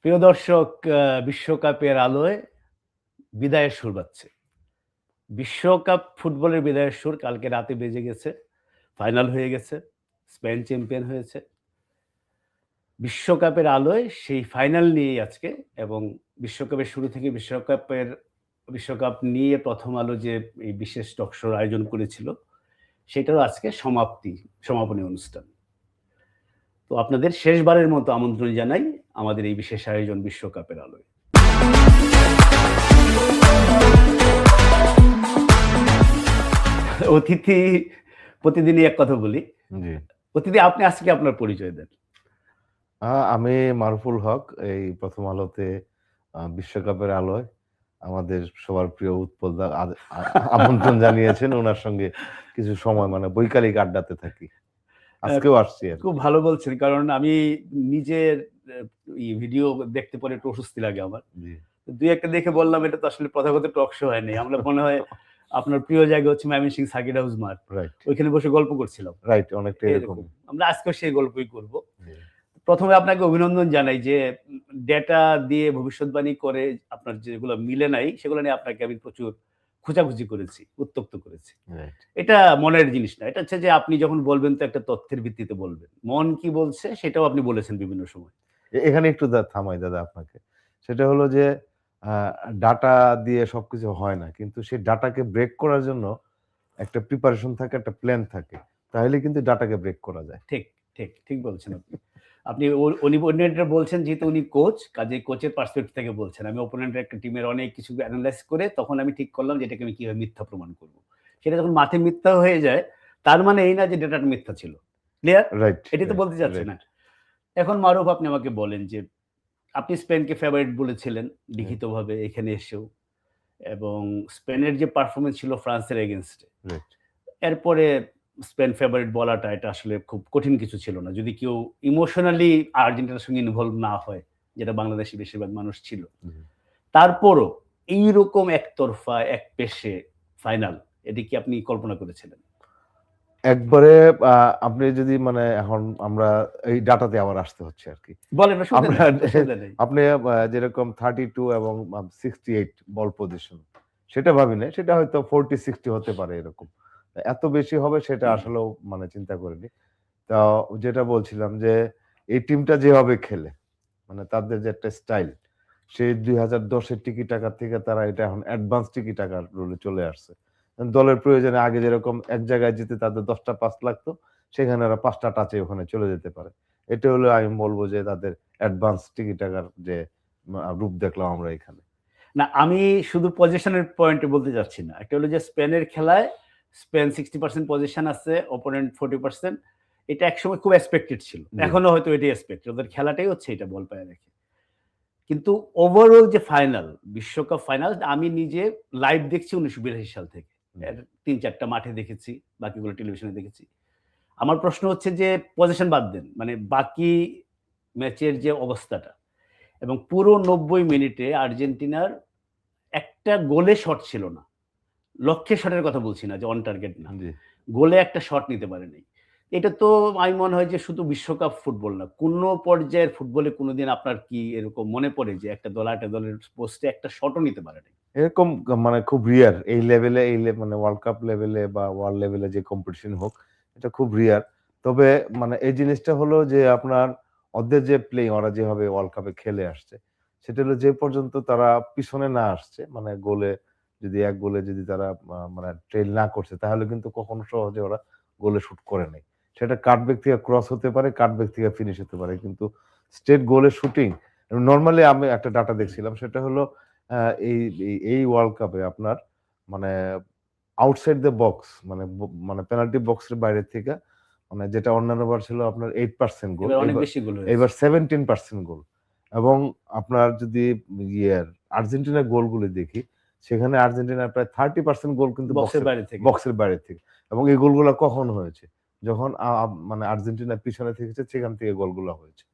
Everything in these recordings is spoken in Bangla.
প্রিয় দর্শক, বিশ্বকাপের আলোয় বিদায়ের সুর বাজছে। বিশ্বকাপ ফুটবলের বিদায়ের সুর কালকে রাতে বেজে গেছে। ফাইনাল হয়ে গেছে। স্পেন চ্যাম্পিয়ন হয়েছে। বিশ্বকাপের আলোয় সেই ফাইনাল নিয়েই আজকে এবং বিশ্বকাপের শুরু থেকে বিশ্বকাপ নিয়ে 'প্রথম আলো' যে এই বিশেষ টক শোর আয়োজন করেছিল, সেটারও আজকে সমাপনী অনুষ্ঠান। তো আপনাদের শেষবারের মতো আমন্ত্রণ জানাই আমাদের এই বিশেষ আয়োজন বিশ্বকাপের আলোয়। অতিথি প্রতিদিনই এক কথা বলি। জি। অতিথি আপনি আজকে আপনার পরিচয় দেন। আমি মারুফুল হক। এই 'প্রথম আলোতে' বিশ্বকাপের আলোয় আমাদের সবার প্রিয় উৎপল দা আমন্ত্রণ জানিয়েছেন। উনার সঙ্গে কিছু সময় বৈকালিক আড্ডাতে থাকি। আজকেও আসছি আরকি। খুব ভালো বলছেন। কারণ আমি নিজের ভিডিও দেখতে পরে একটু অস্বস্তি লাগে আমার। জি। ২-১ টা দেখে বললাম এটা তো আসলে প্রথাগত টক শো হয় নাই। আমরা মনে হয় আপনার প্রিয় জায়গা হচ্ছে ময়মনসিংহ সার্কিট হাউস মাঠ। রাইট, ওইখানে বসে গল্প করছিলাম। রাইট অনেকটা এরকম। এরকম। আমরা আজকেও সেই গল্পই করব। জি। ১ম এ আপনাকে অভিনন্দন জানাই যে ডেটা দিয়ে ভবিষ্যৎবাণী করে আপনার যেগুলো মিলে নাই সেগুলো নিয়ে আপনাকে আমি প্রচুর খোঁজাখুঁজি করেছি, উত্ত্যক্ত করেছি। রাইট। এটা মনের জিনিস না। এটা হচ্ছে যে আপনি যখন বলবেন তো একটা তথ্যের ভিত্তিতে বলবেন। মন কি বলছে সেটাও আপনি বলেছেন বিভিন্ন সময়। এখানে একটু থামাই দাদা আপনাকে। সেটা হলো যে আ ডাটা দিয়ে সবকিছু হয় না। কিন্তু সেই ডাটাকে ব্রেক করার জন্য একটা প্রিপারেশন থাকে, একটা প্ল্যান থাকে। তাহলে কিন্তু ডাটাকে ব্রেক করা যায়। ঠিক, ঠিক বলছেন আপনি। আপনি উনি অন্যটা বলছেন যেহেতু উনি কোচ, কাজেই কোচের পার্সপেক্টিভ থেকে বলছেন। আমি অপোনেন্টের একটা টিমের অনেক কিছু এনালাইজ করে তখন আমি ঠিক করলাম যে এটাকে আমি কিভাবে মিথ্যা প্রমাণ করব। সেটা যখন মাঠে মিথ্যা হয়ে যায়, তার মানে এই না যে ডেটাটা মিথ্যা ছিল। ক্লিয়ার? রাইট, এটাই তো রাইট, বলতে চাচ্ছি না? রাইট, এখন মারুফ আপনি আমাকে বলেন যে আপনি স্পেনকে ফেভারিট বলেছিলেন রাইট, লিখিতভাবে এখানে এসেও এবং স্পেনের যে পারফরম্যান্স ছিল ফ্রান্সের এগেইনস্ট এ। রাইট। এরপরে স্পেন ফেভারিট বলাটা এটা আসলে খুব কঠিন কিছু ছিল না। যদি কেউ ইমোশনালি আর্জেন্টিনার সঙ্গে ইনভলভ না হয়, যেটা বাংলাদেশী বেশিরভাগ মানুষ ছিল। জি। তারপরও এইরকম একতরফা একপেশে ফাইনাল এটি কি আপনি কল্পনা করেছিলেন? একবারে আ আপনি যদি এখন আমরা এই ডাটাতে আবার আসতে হচ্ছে আরকি। বলেন অসুবিধা আমরা নেই, অসুবিধা নেই। আপনি যেরকম 32 এবং 68 বল পজিশন সেটা ভাবি নাই। সেটা হয়তো 40-60 হতে পারে এরকম। এত বেশি হবে সেটা আসলেও চিন্তা করিনি। তো যেটা বলছিলাম যে এই টিমটা যেভাবে খেলে তাদের যে একটা স্টাইল সেই ২০১০ এর টিকি টাকা থেকে তারা এটা এখন অ্যাডভান্স টিকি টাকার রুলে চলে আসছে। দলের প্রয়োজনে আগে যেরকম এক জায়গায় যেতে তাদের ১০ টা পাস লাগতো, সেখানে ওরা ৫ টা টাচে ওখানে চলে যেতে পারে। এটা হলো আমি বলব যে তাদের অ্যাডভান্স টিকি টাকার যে রূপ দেখলাম আমরা এখানে। না, আমি শুধু পজিশনের পয়েন্টে বলতে চাচ্ছি না। একটা হলো যে স্পেনের খেলায় স্পেন 60% পজিশন আছে, অপোনেন্ট 40%। এটা একসময় খুব এক্সপেক্টেড ছিল। জি, এখনো হয়তো এটাই এক্সপেক্টেড। ওদের খেলাটাই হচ্ছে এটা বল পায়ে রেখে। কিন্তু ওভারঅল যে ফাইনাল, বিশ্বকাপ ফাইনাল আমি নিজে লাইভ দেখছি ১৯৮২ সাল থেকে। জি, এর ৩-৪ টা মাঠে দেখেছি, বাকিগুলো টেলিভিশনে দেখেছি। আমার প্রশ্ন হচ্ছে যে পজিশন বাদ দেন। মানে বাকি ম্যাচের যে অবস্থাটা এবং পুরো ৯০ মিনিটে আর্জেন্টিনার একটা গোলে শট ছিল না। লক্ষ্যে শটের কথা বলছি না যে অন টার্গেট না। জি। গোলে একটা শট নিতে পারে নাই। এটা তো আমি মনে হয় যে শুধু বিশ্বকাপ ফুটবল না। কোন পর্যায়ের ফুটবলে কোনদিন আপনার কি এরকম মনে পড়ে যে একটা দল আরেকটা দলের পোস্টে একটা শটও নিতে পারে নাই? এরকম খুব রিয়ার এই লেভেলে ওয়ার্ল্ড কাপ লেভেলে বা ওয়ার্ল্ড লেভেলে যে কম্পিটিশন হোক, এটা খুব রিয়ার। তবে এই জিনিসটা হলো যে আপনার ওদের যে ওরা যেভাবে ওয়ার্ল্ড কাপে খেলে আসছে, সেটা হলো যে পর্যন্ত তারা পিছনে না আসছে গোলে যদি ১ গোলে যদি তারা ট্রেল না করছে তাহলে কিন্তু কখনো সহজে ওরা গোলে শুট করে নাই। সেটা কাটব্যাক থেকে ক্রস হতে পারে, কাটব্যাক থেকে ফিনিশ হতে পারে। কিন্তু স্ট্রেট গোলে শুটিং নরমালি আমি একটা ডাটা দেখছিলাম সেটা হলো আ এই এই ওয়ার্ল্ড কাপে আপনার মানে আউটসাইড দ্য বক্স পেনাল্টি বক্সের বাইরে থেকে যেটা অন্যান্যবার ছিল আপনার 8% গোল। এবার অনেক বেশি গোল হয়েছে। এবার 17% গোল। এবং আপনার যদি ইয়ের আর্জেন্টিনার গোলগুলো দেখি, সেখানে আর্জেন্টিনার প্রায় 30% গোল কিন্তু বক্সের বাইরে থেকে। বক্সের বাইরে থেকে। এবং এই গোলগুলা কখন হয়েছে? যখন আ আ আর্জেন্টিনা পিছনে থেকেছে সেখান থেকে গোলগুলা হয়েছে।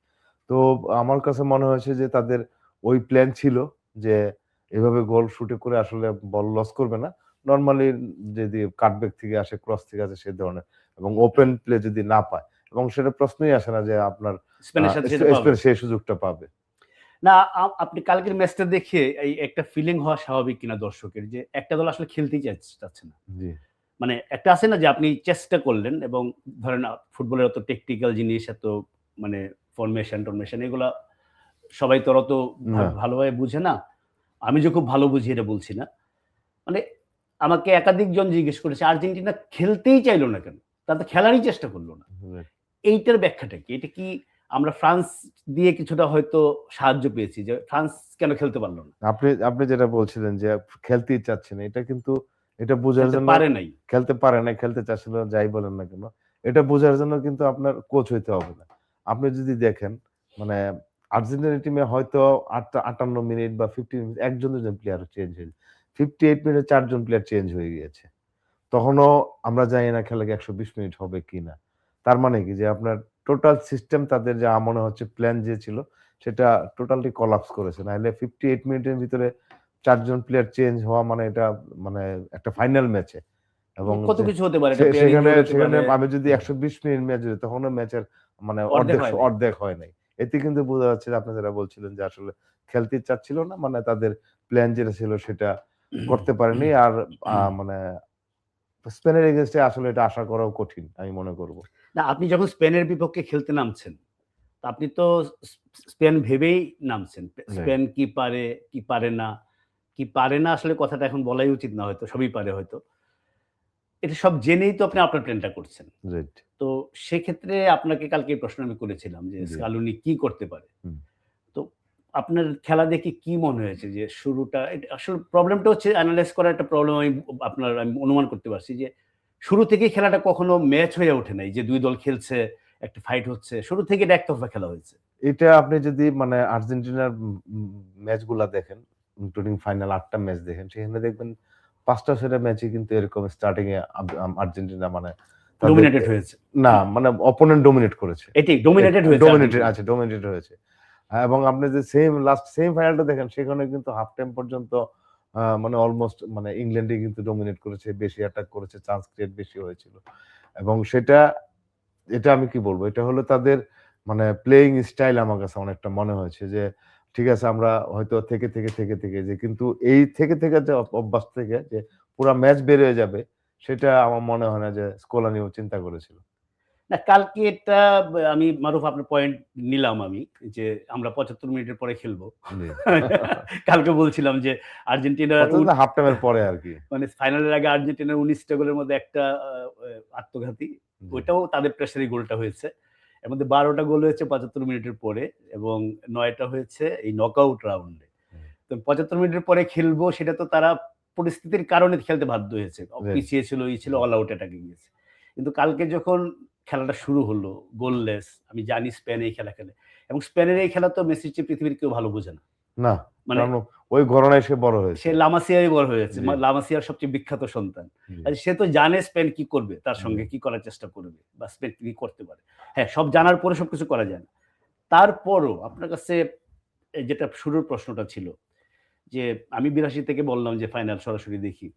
তো আমার কাছে মনে হয়েছে যে তাদের ওই প্ল্যান ছিল যে এভাবে গোল শুটে করে আসলে বল লস করবে না। নরমালি যদি কাটব্যাক থেকে আসে, ক্রস থেকে আসে সে ধরনের এবং ওপেন প্লে যদি না পায় এবং সেটা প্রশ্নই আসে না যে আপনার স্পেনের সাথে সেটা পাবে। স্পেন সেই সুযোগটা পাবে। না, আপনি কালকের ম্যাচটা দেখে এই একটা ফিলিং হওয়া স্বাভাবিক কিনা দর্শকের, যে একটা দল আসলে খেলতেই চাচ্ছে না। জি। মানে একটা আছে না যে আপনি চেষ্টা করলেন এবং ধরেন ফুটবলের অত টেকনিক্যাল জিনিস, এত মানে ফরমেশন এগুলা সবাই তো অত না। ভালোভাবে বুঝে না। আমি যে খুব ভালো বুঝি এটা বলছি না। মানে আমাকে একাধিকজন জিজ্ঞেস করেছে, আর্জেন্টিনা খেলতেই চাইলো না কেন? তারা তো খেলারই চেষ্টা করল না। রাইট। এইটার ব্যাখ্যাটা কি? এটা কি আমরা ফ্রান্স দিয়ে কিছুটা হয়তো সাহায্য পেয়েছি যে ফ্রান্স কেন খেলতে পারল না? আপনি আপনি যেটা বলছিলেন যে খেলতেই চাচ্ছে না। এটা কিন্তু এটা বোঝার খেলতে জন্য পারে নাই। খেলতে পারে নাই, খেলতে চাচ্ছিল যাই বলেন না কেন। এটা বোঝার জন্য কিন্তু আপনার কোচ হইতে হবে না। আপনি যদি দেখেন মানে আর্জেন্টিনা টিমে হয়তো ৫৮ মিনিট বা ৫০ মিনিট একজন, দুজন প্লেয়ার চেঞ্জ হয়েছে। 58 মিনিটে ৪ জন প্লেয়ার চেঞ্জ হয়ে গিয়েছে। তখনও আমরা জানি না খেলা কি ১২০ মিনিট হবে কিনা। তার মানে কি যে আপনার টোটাল সিস্টেম তাদের যা মনে হচ্ছে প্ল্যান যে ছিল সেটা টোটালি কোলাপস করেছে। নাইলে 58 মিনিটের ভিতরে ৪ জন প্লেয়ার চেঞ্জ হওয়া মানে এটা মানে একটা ফাইনাল ম্যাচে এবং কত যে কিছু হতে পারে। এটা পেয়ারিং সেখানে হতে সেখানে পারে। আমি যদি ১২০ মিনিট ম্যাচ হতো তখনও ম্যাচের মানে অর্ধেক হয় নাই। অর্ধেক হয় নাই। এতে কিন্তু বোঝা যাচ্ছে যে আপনি যেটা বলছিলেন যে আসলে খেলতে চাচ্ছিল না। মানে তাদের প্ল্যান যেটা ছিল সেটা করতে পারেনি। আর মানে স্পেনের এগেইনস্ট এ আসলে এটা আশা করাও কঠিন আমি মনে করব। না, আপনি যখন স্পেনের বিপক্ষে খেলতে নামছেন, তা আপনি তো স্পেন ভেবেই নামছেন। রাইট, স্পেন কি পারে, কি পারে না, কি পারে না আসলে কথাটা এখন বলাই উচিত না হয়তো। সবই পারে হয়তো। এটা সব জেনেই তো আপনি আপনার প্ল্যানটা করছেন। রাইট। তো সেক্ষেত্রে আপনাকে কালকে এই প্রশ্ন আমি করেছিলাম যে জি। স্কালোনি কি করতে পারে? হুম। তো আপনার খেলা দেখে কি মনে হয়েছে যে শুরুটা এটা আসলে প্রবলেমটা হচ্ছে এনালাইজ করার একটা প্রবলেম আমি অনুমান করতে পারছি যে শুরু থেকেই খেলাটা কখনো ম্যাচ হয়ে ওঠে নাই যে ২ দল খেলছে, একটা ফাইট হচ্ছে। শুরু থেকে এটা একতরফা খেলা হয়েছে। এটা আপনি যদি মানে আর্জেন্টিনার ম্যাচগুলা দেখেন, ইনক্লুডিং ফাইনাল ৮ টা ম্যাচ দেখেন, সেখানে দেখবেন ৫ টা ৬ টা ম্যাচই কিন্তু এরকম স্টার্টিং এ আর্জেন্টিনা মানে তাদের ডমিনেটেড হয়েছে। না মানে অপোনেন্ট ডমিনেট করেছে। এটাই ডমিনেটেড হয়েছে ডমিনেটেড আর্জেন্টিনা। আচ্ছা ডমিনেটেড হয়েছে। এবং আপনি যে লাস্ট সেমিফাইনালটা দেখেন সেখানে কিন্তু হাফ টাইম পর্যন্ত মানে অলমোস্ট মানে ইংল্যান্ডই কিন্তু ডমিনেট করেছে, বেশি অ্যাটাক করেছে, চান্স ক্রিয়েট বেশি হয়েছিল। এবং এটা আমি কি বলব? এটা হলো তাদের মানে প্লেইং স্টাইল আমার কাছে অনেকটা মনে হয়েছে যে, ঠিক আছে আমরা হয়তো থেকে যে কিন্তু এই থেকে যে অভ্যাস থেকে যে পুরা ম্যাচ বের হয়ে যাবে, সেটা আমার মনে হয় না যে স্কলানিও চিন্তা করেছিল। না, কালকে এটা আমি মারুফ আপনার পয়েন্ট নিলাম আমি যে আমরা ৭৫ মিনিটের পরে খেলবো। জি। কালকে বলছিলাম যে আর্জেন্টিনার অথচ হাফ টাইমের পরে আরকি। মানে ফাইনালের আগে আর্জেন্টিনার ১৯ টা গোলের মধ্যে একটা আত্মঘাতী। জি, ওইটাও তাদের প্রেসারেই গোলটা হয়েছে। এর মধ্যে ১২ টা গোল হয়েছে ৭৫ মিনিটের পরে এবং ৯ টা হয়েছে এই নকআউট রাউন্ডে। হুম, তো ৭৫ মিনিটের পরে খেলবো সেটা তো তারা পরিস্থিতির কারণে খেলতে বাধ্য হয়েছে। রাইট। পিছিয়ে ছিল, ছিল, জি, অল আউট অ্যাটাকে গিয়েছে। কিন্তু কালকে যখন খেলাটা শুরু হলো গোললেস, আমি জানি স্পেন এই খেলা খেলে এবং স্পেনের এই খেলা তো মেসির চেয়ে পৃথিবীর কেউ ভালো বোঝে না। না, মানে কারণ ওই ঘরানায় সে বড় সে হয়েছে। লামাসিয়ায় বড় হয়েছে। জি, লামাসিয়ার সবচেয়ে বিখ্যাত সন্তান। জি, সে তো জানে স্পেন কি করবে, তার জি, সঙ্গে কি করার চেষ্টা করবে বা স্পেন কি করতে পারে। হ্যাঁ, সব জানার পরে সবকিছু করা যায় না। তারপরও আপনার কাছে যেটা শুরুর প্রশ্নটা ছিল যে আমি ৮২ থেকে বললাম যে ফাইনাল সরাসরি দেখি।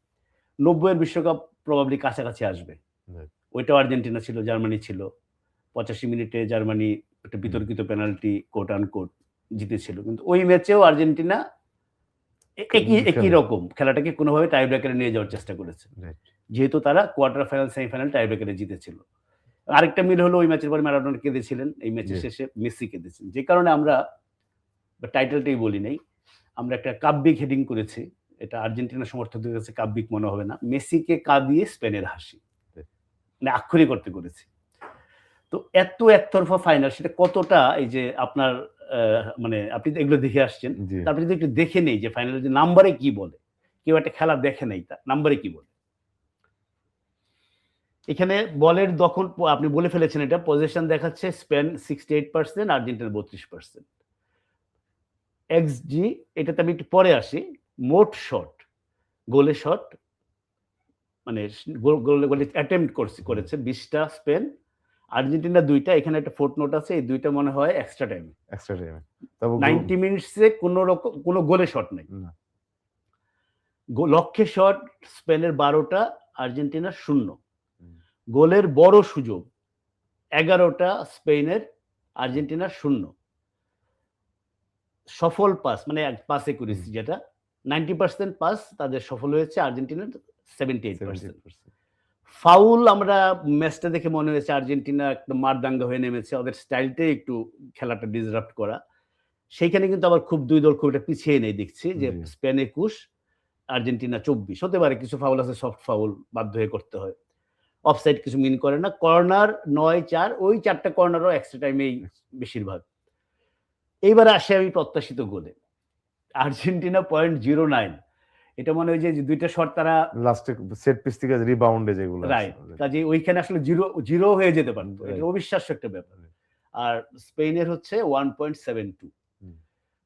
৯০ এর বিশ্বকাপ প্রবাবলি কাছাকাছি আসবে। রাইট। ওইটাও আর্জেন্টিনা ছিল, জার্মানি ছিল। ৮৫ মিনিটে জার্মানি একটা হুম, বিতর্কিত পেনাল্টি কোট আনকোট জিতেছিল। কিন্তু ওই ম্যাচেও আর্জেন্টিনা একই খেলে। রকম খেলাটাকে কোনোভাবে টাই ব্রেকারে নিয়ে যাওয়ার চেষ্টা করেছে। রাইট। যেহেতু তারা কোয়ার্টার ফাইনাল, সেমিফাইনাল টাই ব্রেকারে জিতেছিল। আরেকটা মিল হলো ওই ম্যাচের পরে ম্যারাডোনা কেঁদেছিলেন। এই ম্যাচের জি, শেষে মেসি কেঁদেছেন। যে কারণে আমরা টাইটেলটাই বলি নাই। আমরা একটা কাব্যিক হেডিং করেছি। এটা আর্জেন্টিনা সমর্থকদের কাছে কাব্যিক মনে হবে না। মেসিকে কাঁদিয়ে স্পেনের হাসি। রাইট। মানে আক্ষরিক অর্থে করেছি। তো এত একতরফা ফাইনাল সেটা কতটা এই যে আপনার মানে আপনি তো এগুলো দেখে আসছেন। জি। তো আপনি যদি একটু দেখে নেই যে ফাইনালে যে নাম্বারে কি বলে? কেউ একটা খেলা দেখে নাই তা নাম্বারে কি বলে? এখানে বলের দখল আপনি বলে ফেলেছেন এটা পজিশন দেখাচ্ছে স্পেন 68% আর্জেন্টিনা 32%। এক্সজি এটাতে আমি একটু পরে আসি। মোট শট, গোলে শট মানে গোলে অ্যাটেম্প্ট হুম, করেছে ২০ টা স্পেন। আর্জেন্টিনা ২ টা এখানে একটা ফুটনোট আছে। এই ২ টা মনে হয় এক্সট্রা টাইমে। এক্সট্রা টাইমে। তবে 90 মিনিটসে কোন গোলে শট নাই। না। লক্ষ্যে শট স্পেনের ১২ টা, আর্জেন্টিনার ০। হুম, গোলের বড় সুযোগ ১১ টা স্পেনের, আর্জেন্টিনার ০। সফল পাস মানে পাস একুরেসি যেটা 90% পাস তাদের সফল হয়েছে, আর্জেন্টিনার 78%। 78%। ফাউল আমরা ম্যাচটা দেখে মনে হয়েছে আর্জেন্টিনা একদম মারদাঙ্গা হয়ে নেমেছে, ওদের স্টাইলটাই একটু খেলাটা ডিসরাপ্ট করা। সেইখানে কিন্তু আবার খুব দুই দল খুব একটা পিছিয়ে নেই দেখছি, যে জি। Spain 21 Argentina 24। হতে পারে কিছু ফাউল আছে, সফট ফাউল বাধ্য হয়ে করতে হয়, অফসাইড কিছু মিন করে না, কর্নার 9-4, ওই 4টা কর্নারও এক্সট্রা টাইমেই বেশিরভাগ। এইবারে আসে আমি প্রত্যাশিত গোলে, আর্জেন্টিনা 0.09। এটা মনে হয় যে দুইটা শট তারা লাস্টে সেট পিস থেকে রিবাউন্ডে যেগুলো রাইট, কাজে ওইখানে আসলে জিরো হয়ে যেতে পারতো, এটা অবিশ্বাস্য একটা ব্যাপার। আর স্পেনের হচ্ছে 1.72।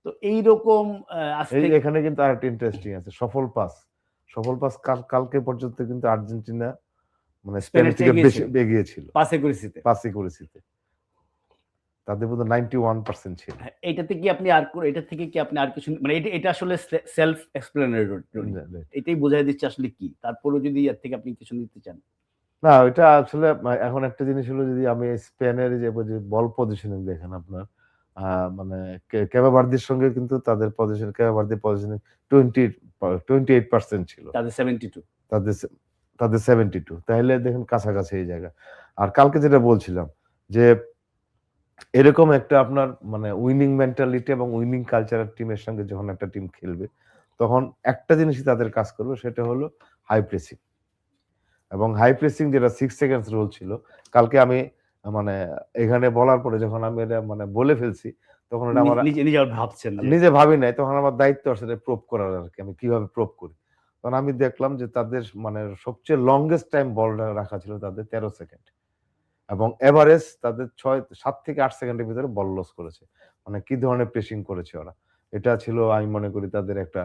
তো এইরকম এখানে কিন্তু আরেকটা ইন্টারেস্টিং আছে, সফল পাস কালকে পর্যন্ত কিন্তু আর্জেন্টিনা মানে স্পেনের থেকে বেশি এগিয়ে ছিল পাস একুরেসিতে, তাদের মধ্যে 91% ছিল। এইটাতে কি আপনি এটা থেকে কি আপনি আর কিছু মানে এটা আসলে সেলফ এক্সপ্লেনেটরি, এটাই বোঝাই দিচ্ছে আসলে কি, তারপরেও যদি এর থেকে আপনি কিছু নিতে চান। না, এটা আসলে এখন একটা জিনিস হলো, যদি আমি স্পেনের যে বল পজিশনিং দেখেন আপনার, মানে কেভা ভার্দির সঙ্গে কিন্তু তাদের কেভা ভার্দির পজিশনিং 28% ছিল, তাদের 72, তাদের 72। তাহলে দেখেন কাছাকাছি এই জায়গা। আর কালকে যেটা বলছিলাম যে এরকম একটা আপনার মানে উইনিং মেন্টালিটি এবং উইনিং কালচারের টিমের সঙ্গে যখন একটা টিম খেলবে, তখন একটা জিনিসই তাদের কাজ করবে, সেটা হলো হাই প্রেসিং। এবং হাই প্রেসিং যেটা 6 সেকেন্ডস রুল ছিল, কালকে আমি মানে এখানে বলার পরে যখন আমি এটা মানে বলে ফেলছি, তখন এটা আমার নিজে ভাবছেন, নিজে ভাবি নাই, তখন আমার দায়িত্ব আসলে প্রুভ করার আর কি, আমি কিভাবে প্রুভ করি। তখন আমি দেখলাম যে তাদের মানে সবচেয়ে লংগেস্ট টাইম বলটা রাখা ছিল তাদের 13 সেকেন্ড, এবং এভারেজ তাদের 7 থেকে 8 সেকেন্ডের ভিতরে বল লস করেছে। মানে কি ধরনের প্রেসিং করেছে ওরা, এটা ছিল আমি মনে করি তাদের একটা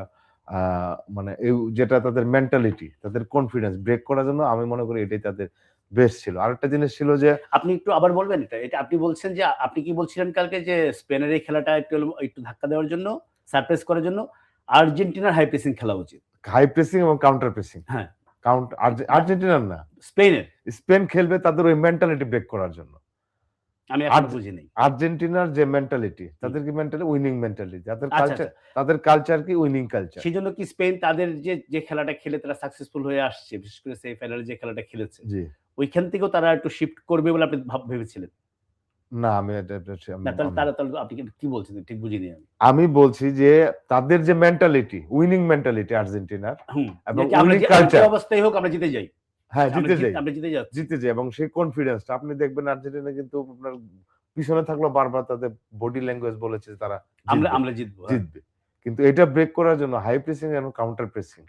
মানে যেটা তাদের মেন্টালিটি, তাদের কনফিডেন্স ব্রেক করার জন্য আমি মনে করি এটাই তাদের বেস্ট ছিল। আরেকটা জিনিস ছিল যে আপনি একটু আবার বলবেন, এটা আপনি বলছেন যে আপনি কি বলছিলেন কালকে, যে স্পেনের এই খেলাটা একটু ধাক্কা দেওয়ার জন্য, সারপ্রাইজ করার জন্য আর্জেন্টিনার হাই প্রেসিং খেলা উচিত। হাই প্রেসিং এবং কাউন্টার প্রেসিং, হ্যাঁ, আর্জেন্টিনার না, স্পেন খেলবে তাদের ওই মেন্টালিটি ব্রেক করার জন্য। আমি এখন বুঝি নাই আর্জেন্টিনার যে মেন্টালিটি, তাদের কি মেন্টালিটি, উইনিং মেন্টালিটি, তাদের কালচার কি উইনিং কালচার। সেই জন্য কি স্পেন তাদের যে খেলাটা খেলে তারা সাকসেসফুল হয়ে আসছে, বিশেষ করে সেমিফাইনালে যে খেলাটা খেলেছে, জি, ওইখান থেকেও তারা একটু শিফট করবে বলে আপনি ভেবেছিলেন? না, আমি তাহলে আপনি কি বলছেন, ঠিক বুঝিনি আমি। আমি বলছি যে তাদের যে মেন্টালিটি, উইনিং মেন্টালিটি আর্জেন্টিনার, এবং উইনিং কালচার, অবস্থায় হোক আমরা জিতে যাই, হ্যাঁ জিতে যাই, আমরা জিতে যাই, এবং সেই কনফিডেন্সটা আপনি দেখবেন আর্জেন্টিনা কিন্তু আপনার পিছনে থাকলেও বারবার তাদের বডি ল্যাঙ্গুয়েজ বলেছে তারা আমরা জিতবো। কিন্তু এটা ব্রেক করার জন্য হাই প্রেসিং এবং কাউন্টার প্রেসিং,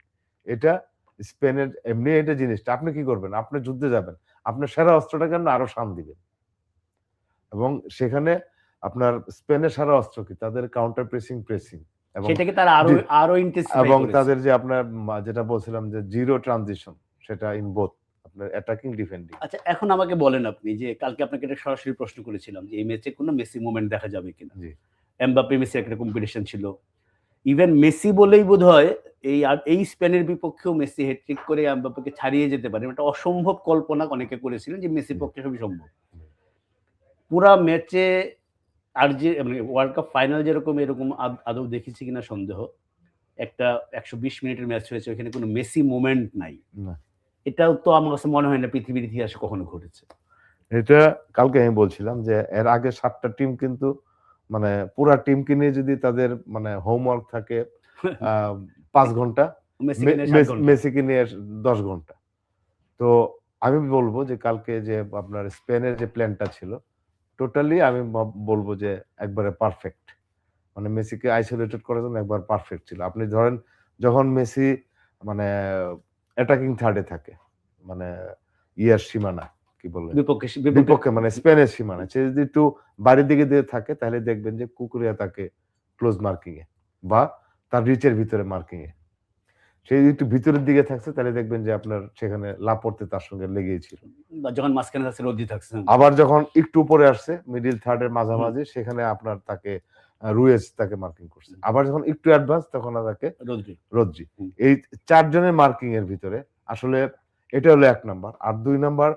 এটা স্পেনের এমনি এটা জিনিসটা, আপনি কি করবেন, আপনি যুদ্ধে যাবেন, আপনার সেরা অস্ত্রটাকে আপনি আরো শান দিবেন, এবং সেখানে আপনার স্পেনের সেরা অস্ত্র কি, তাদের কাউন্টার প্রেসিং, এবং সেটাকে তারা আরো ইন্টেন্সিফাই এবং করেছে। তাদের যে আপনার যেটা বলছিলাম যে জিরো ট্রানজিশন, সেটা ইন বোথ আপনার অ্যাটাকিং ডিফেন্ডিং। আচ্ছা, এখন আমাকে বলেন আপনি, যে কালকে আপনাকে এটা সরাসরি প্রশ্ন করেছিলাম যে এই ম্যাচে কোনো মেসি মোমেন্ট দেখা যাবে কিনা। জি, এমবাপ্পে মেসি একটা কম্পিটিশন ছিল, ইভেন মেসি বলেই বোধহয় এই স্পেনের বিপক্ষেও মেসি হ্যাটট্রিক করে এমবাপ্পেকে ছাড়িয়ে যেতে পারে, এটা অসম্ভব কল্পনা অনেকে করেছিলেন যে মেসির পক্ষে সবই সম্ভব। পুরা ম্যাচে মানে ওয়ার্ল্ড কাপ ফাইনাল যেরকম এরকম আদৌ দেখেছি কিনা সন্দেহ। একটা 120 মিনিটের ম্যাচ হয়েছে, ওখানে কোনো মেসি মোমেন্ট নাই। এটাও তো আমার কাছে মনে হয় না পৃথিবীর ইতিহাসে কখনো ঘটেছে। এটা কালকে আমি বলছিলাম যে এর আগে 7টা টিম কিন্তু মানে পুরা টিমকে নিয়ে যদি তাদের মানে হোমওয়ার্ক থাকে 5 ঘন্টা, মেসিকে নিয়ে 10 ঘন্টা। তো আমি বলবো যে কালকে যে আপনার স্পেনের যে প্ল্যানটা ছিল, টোটালি আমি বলবো যে একবারে পারফেক্ট, মানে মেসিকে আইসোলেটেড করার জন্য একবার পারফেক্ট ছিল। আপনি ধরেন যখন মেসি মানে অ্যাটাকিং থার্ডে থাকে, মানে ইয়ার সীমানা কি বলে, বিপক্ষে মানে স্পেনের সীমানা, সে যদি একটু বাড়ির দিকে দিয়ে থাকে, তাহলে দেখবেন যে কুকুরিয়া তাকে ক্লোজ মার্কিং এ বা তার রিচের ভিতরে মার্কিং এ, সে যদি একটু ভিতরের দিকে থাকছে, তাহলে দেখবেন যে আপনার সেখানে লাপড়তে তার সঙ্গে লেগেই ছিল। যখন মাঝখানে থাকছে রোদ্রি থাকছে, আবার যখন একটু উপরে আসছে মিডল থার্ডের মাঝামাঝি, সেখানে আপনার তাকে রুয়েস তাকে মার্কিং করছে। আবার যখন একটু অ্যাডভান্স, তখন তাকে রোদ্রি। এই 4 জনের মার্কিং এর ভিতরে আসলে এটা হলো 1 নাম্বার। আর 2 নাম্বার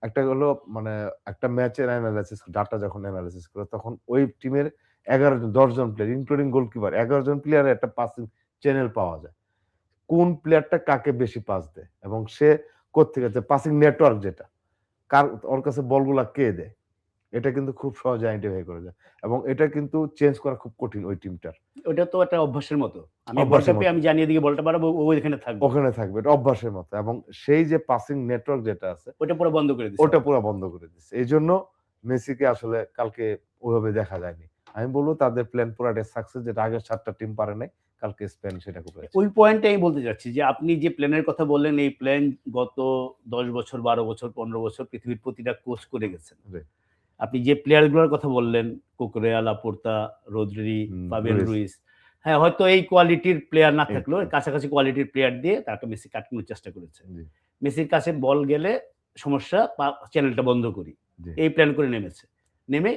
একটা হলো মানে একটা ম্যাচের অ্যানালাইসিস ডাটা যখন অ্যানালাইসিস করে, তখন ওই টিমের 11 জন 10 জন প্লেয়ার ইনক্লুডিং গোলকিপার 11 জন প্লেয়ারের একটা পাসিং চ্যানেল পাওয়া যায়। কোন প্লেয়ারটা কাকে বেশি পাস দেয় এবং সে কোত্থেকে যে পাসিং নেটওয়ার্ক যেটা কার ওর কাছে বলগুলা কে দেয় এটা কিন্তু খুব সহজে আইডেন্টিফাই করা যায় এবং এটা কিন্তু চেঞ্জ করা খুব কঠিন ওই টিমটার। ওটা তো একটা অভ্যাসের মতো। আমি বলটা অভ্যাসের পেয়ে মতো। আমি জানিয়ে দিকে বলটা পাঠাবো, ও ওইখানে থাকবে। ওখানে থাকবে। এটা অভ্যাসের মতো এবং সেই যে পাসিং নেটওয়ার্ক যেটা আছে ওটা পুরো বন্ধ করে দিছে। ওটা পুরো বন্ধ করে দিচ্ছে। এইজন্য মেসিকে আসলে কালকে ওইভাবে দেখা যায়নি। আমি বলবো তাদের প্ল্যান পুরাটাই সাকসেস যেটা আগের 7 টা টিম পারে নাই। কালকে স্পেন সেটা করেছে। ওই পয়েন্টে আমি বলতে চাচ্ছি যে আপনি যে প্ল্যানের কথা বললেন, এই প্ল্যান গত 10 বছর, 12 বছর, 15 বছর পৃথিবীর প্রতিটা কোচ করে গেছেন। জি। আপনি যে প্লেয়ারগুলোর কথা বললেন, Cucurella, Laporta, Rodri, Fabien Ruiz, হ্যাঁ হয়তো এই কোয়ালিটির প্লেয়ার না থাকলেও কাছাকাছি কোয়ালিটির প্লেয়ার দিয়ে তাকে মেসি কাটানোর চেষ্টা করেছে। জি। মেসির কাছে বল গেলে সমস্যা, চ্যানেলটা বন্ধ করি, জি। এই প্ল্যান করে নেমেছে। নেমে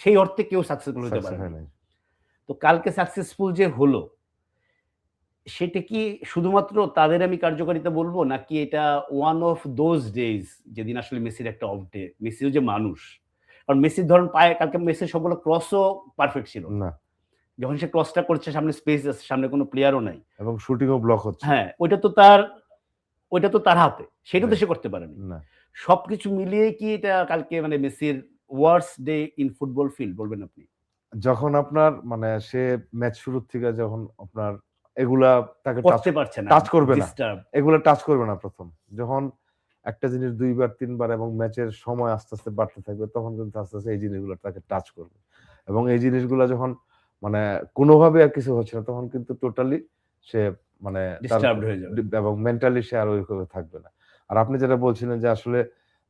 সেই অর্থে কেউ সাকসেসফুল হতে পারে না। তো কালকে সাকসেসফুল যে হলো, সেটা কি শুধুমাত্র তাদের আমি কার্যকারিতা বলবো, নাকি এটা ওয়ান অফ দোজ ডেজ যেদিন আসলে মেসির একটা অফ ডে? মেসিও যে মানুষ, কারণ মেসির ধরুন পায়ে কালকে মেসির সবগুলো ক্রসও পারফেক্ট ছিল না। যখন সে ক্রসটা করছে, সামনে স্পেস আছে, সামনে কোনো প্লেয়ারও নাই এবং শুটিংও ব্লক হচ্ছে। হ্যাঁ, ওইটা তো তার হাতে, সেটা তো সে করতে পারেনি। না। সবকিছু মিলিয়ে কি এটা কালকে মানে মেসির worst day in football field বলবেন আপনি? যখন আপনার মানে সে ম্যাচ শুরুর থেকে যখন আপনার এগুলা তাকে করতে পারছে না, টাচ করবে না, ডিস্টার্ব এগুলা টাচ করবে না প্রথম। যখন একটা জিনিস 2 বার 3 বার এবং ম্যাচের সময় আস্তে, আস্তে বাড়তে থাকবে তখন কিন্তু আস্তে, আস্তে এই জিনিসগুলো তাকে টাচ করবে। এবং এই জিনিসগুলা যখন মানে কোনোভাবে আর কিছু হচ্ছে না তখন কিন্তু টোটালি সে মানে ডিস্টার্বড হয়ে যাবে। এবং মেন্টালি সে আর ওইভাবে থাকবে না। আর আপনি যেটা বলছিলেন যে আসলে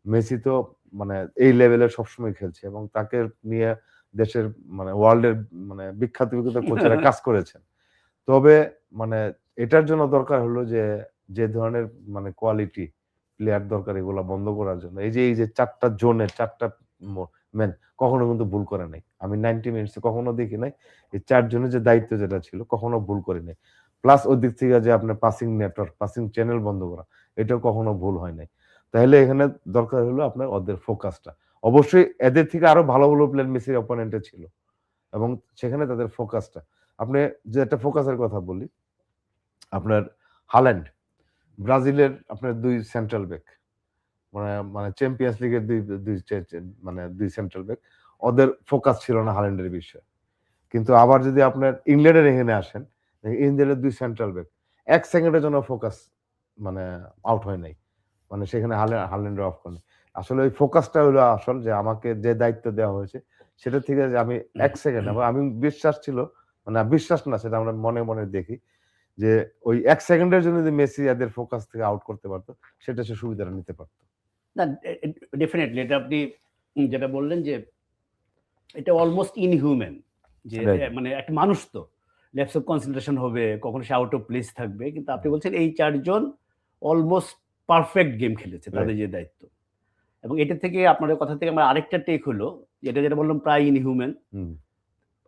মেসি তো মানে এই লেভেলে সবসময় খেলছে এবং তাকে নিয়ে দেশের মানে ওয়ার্ল্ডের মানে বিখ্যাত কোচেরা কাজ করেছেন। তবে মানে এটার জন্য দরকার হলো যে ধরনের মানে কোয়ালিটি প্লেয়ার দরকার এগুলা বন্ধ করার জন্য। এই যে 4 টা জোনে 4 টা ম্যান কখনো কিন্তু ভুল করে নাই। আমি 90 মিনিটসে কখনো দেখি নাই। এই 4 জনের যে দায়িত্ব যেটা ছিল কখনো ভুল করে নাই। প্লাস ওই দিক থেকে যে আপনার পাসিং নেটওয়ার্ক, পাসিং চ্যানেল বন্ধ করা এটাও কখনো ভুল হয় নাই। তাহলে এখানে দরকার হলো আপনার ওদের ফোকাসটা। অবশ্যই এদের থেকে আরো ভালো, ভালো প্লেয়ার মেসির অপোনেন্টে ছিল। এবং সেখানে তাদের ফোকাসটা। আপনি যে একটা ফোকাসের কথা বলি, আপনার হাল্যান্ড, ব্রাজিলের আপনার 2 সেন্ট্রাল ব্যাক। মানে চ্যাম্পিয়ন্স লিগের 2 সেন্ট্রাল ব্যাক। ওদের ফোকাস ছিল না হাল্যান্ডের বিষয়ে। কিন্তু আবার যদি আপনার ইংল্যান্ডের এখানে আসেন, ইংল্যান্ডের 2 সেন্ট্রাল ব্যাক 1 সেকেন্ডের জন্য ফোকাস মানে আউট হয় নাই। মানে সেখানে হাল্যান্ডের অফ করে। আসলে ওই ফোকাসটা হলো আসল যে আমাকে যে দায়িত্ব দেওয়া হয়েছে সেটা থেকে যে আমি 1 সেকেন্ড আমি বিশ্বাস ছিল মানে বিশ্বাস না সেটা আমরা মনে, মনে দেখি যে ওই 1 সেকেন্ডের জন্য যদি মেসি এদের ফোকাস থেকে আউট করতে পারত সেটা সে সুবিধাটা নিতে পারত। না, ডেফিনিটলি এটা আপনি যেটা বললেন যে এটা অলমোস্ট ইনহিউম্যান যে মানে একটা মানুষ তো ল্যাপস অফ কনসেন্ট্রেশন হবে, কখনো সে আউট অফ প্লেস থাকবে, কিন্তু আপনি বলছেন এই 4 জন অলমোস্ট পারফেক্ট গেম খেলেছে তাদের যে দায়িত্ব। এবং এটা থেকে আপনাদের কথা থেকে আমার আরেকটা টেক হলো, যেটা বললাম প্রায় ইনহিউম্যান,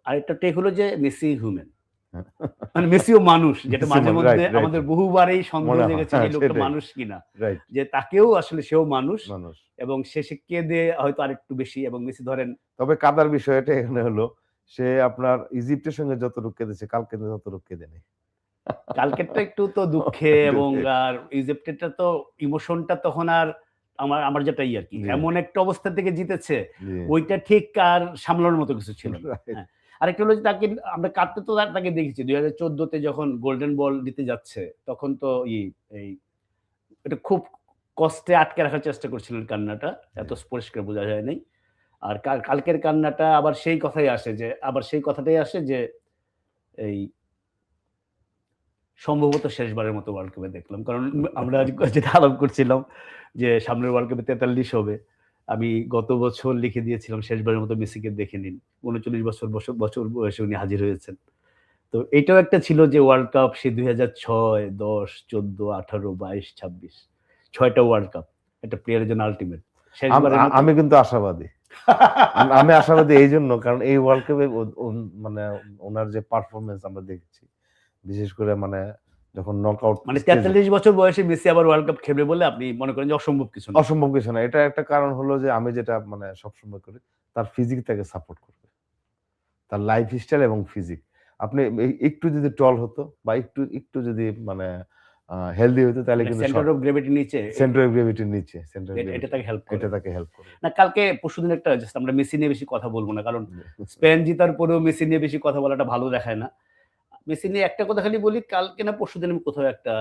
আরেকটা টেক হলো যে মেসি হিউম্যান, মানে মেসিও মানুষ, যেটা মাঝে মধ্যে আমাদের বহুবারই সন্দেহ জেগেছে যে লোকটা মানুষ কিনা, যে তাকেও আসলে সেও মানুষ এবং সে কেঁদে হয়তো আরেকটু বেশি। এবং মেসি ধরেন তবে কাদার বিষয়টা এখানে হলো সে আপনার ইজিপ্টের সঙ্গে যতটুকু কেঁদেছে কালকে ততটুকু কেঁদে নেই। কালকেরটা একটু তো দুঃখে এবং আর ইজিপ্টেরটা তো ইমোশনটা তখন আর আমার যেটাই আর কি এমন একটা অবস্থা থেকে জিতেছে, ওইটা ঠিক আর সামলানোর মতো কিছু ছিল না। আরেকটা হলো যে তাকে আমরা কাঁদতে তো তাকে দেখেছি 2014-তে যখন গোল্ডেন বল দিতে যাচ্ছে, তখন তো এটা খুব কষ্টে আটকে রাখার চেষ্টা করছিলেন কান্নাটা, এত পরিষ্কার বোঝা যায় নাই। আর কালকের কান্নাটা আবার সেই কথাটাই আসে যে এই সম্ভবত শেষবারের মতো ওয়ার্ল্ড কাপে দেখলাম। কারণ আমরা যেটা আলাপ করছিলাম যে সামনের ওয়ার্ল্ড কাপে 43 হবে। আমি গত বছর লিখে দিয়েছিলাম শেষবারের মতো মেসিকে দেখে নিন। 39 বছর বয়সে উনি হাজির হয়েছেন। তো এটাও একটা ছিল যে ওয়ার্ল্ড কাপ সে 2006, 10, 14, 18, 22, 26 6 টা ওয়ার্ল্ড কাপ একটা প্লেয়ারের জন্য আল্টিমেট। আমি কিন্তু আশাবাদী। আমি আশাবাদী এইজন্য কারণ এই ওয়ার্ল্ড কাপে মানে ওনার যে পারফরম্যান্স আমরা দেখেছি, বিশেষ করে মানে যখন নকআউট মানে 43 বছর বয়সে মেসি আবার ওয়ার্ল্ড কাপ খেলবে বলে আপনি মনে করেন যে অসম্ভব কিছু না? অসম্ভব কিছু না। এটা একটা কারণ হলো যে আমি যেটা মানে সবসময় করি তার ফিজিক তাকে সাপোর্ট করবে। তার লাইফস্টাইল এবং ফিজিক। আপনি একটু যদি টল হতো বা একটু যদি মানে হেলদি হতো তাহলে কিন্তু সেন্টার অফ গ্রেভিটি নিচে সেন্টার অফ গ্রেভিটির নিচে এটা তাকে হেল্প করে। এটা তাকে হেল্প করবে। না কালকে পরশুদিন একটা জাস্ট আমরা মেসি নিয়ে বেশি কথা বলব না। কারণ স্পেন জিতার পরেও মেসি নিয়ে বেশি কথা বলাটা ভালো দেখায় না। মেসি নিয়ে একটা কথা খালি বলি, কালকে না পরশুদিন আমি কোথাও একটা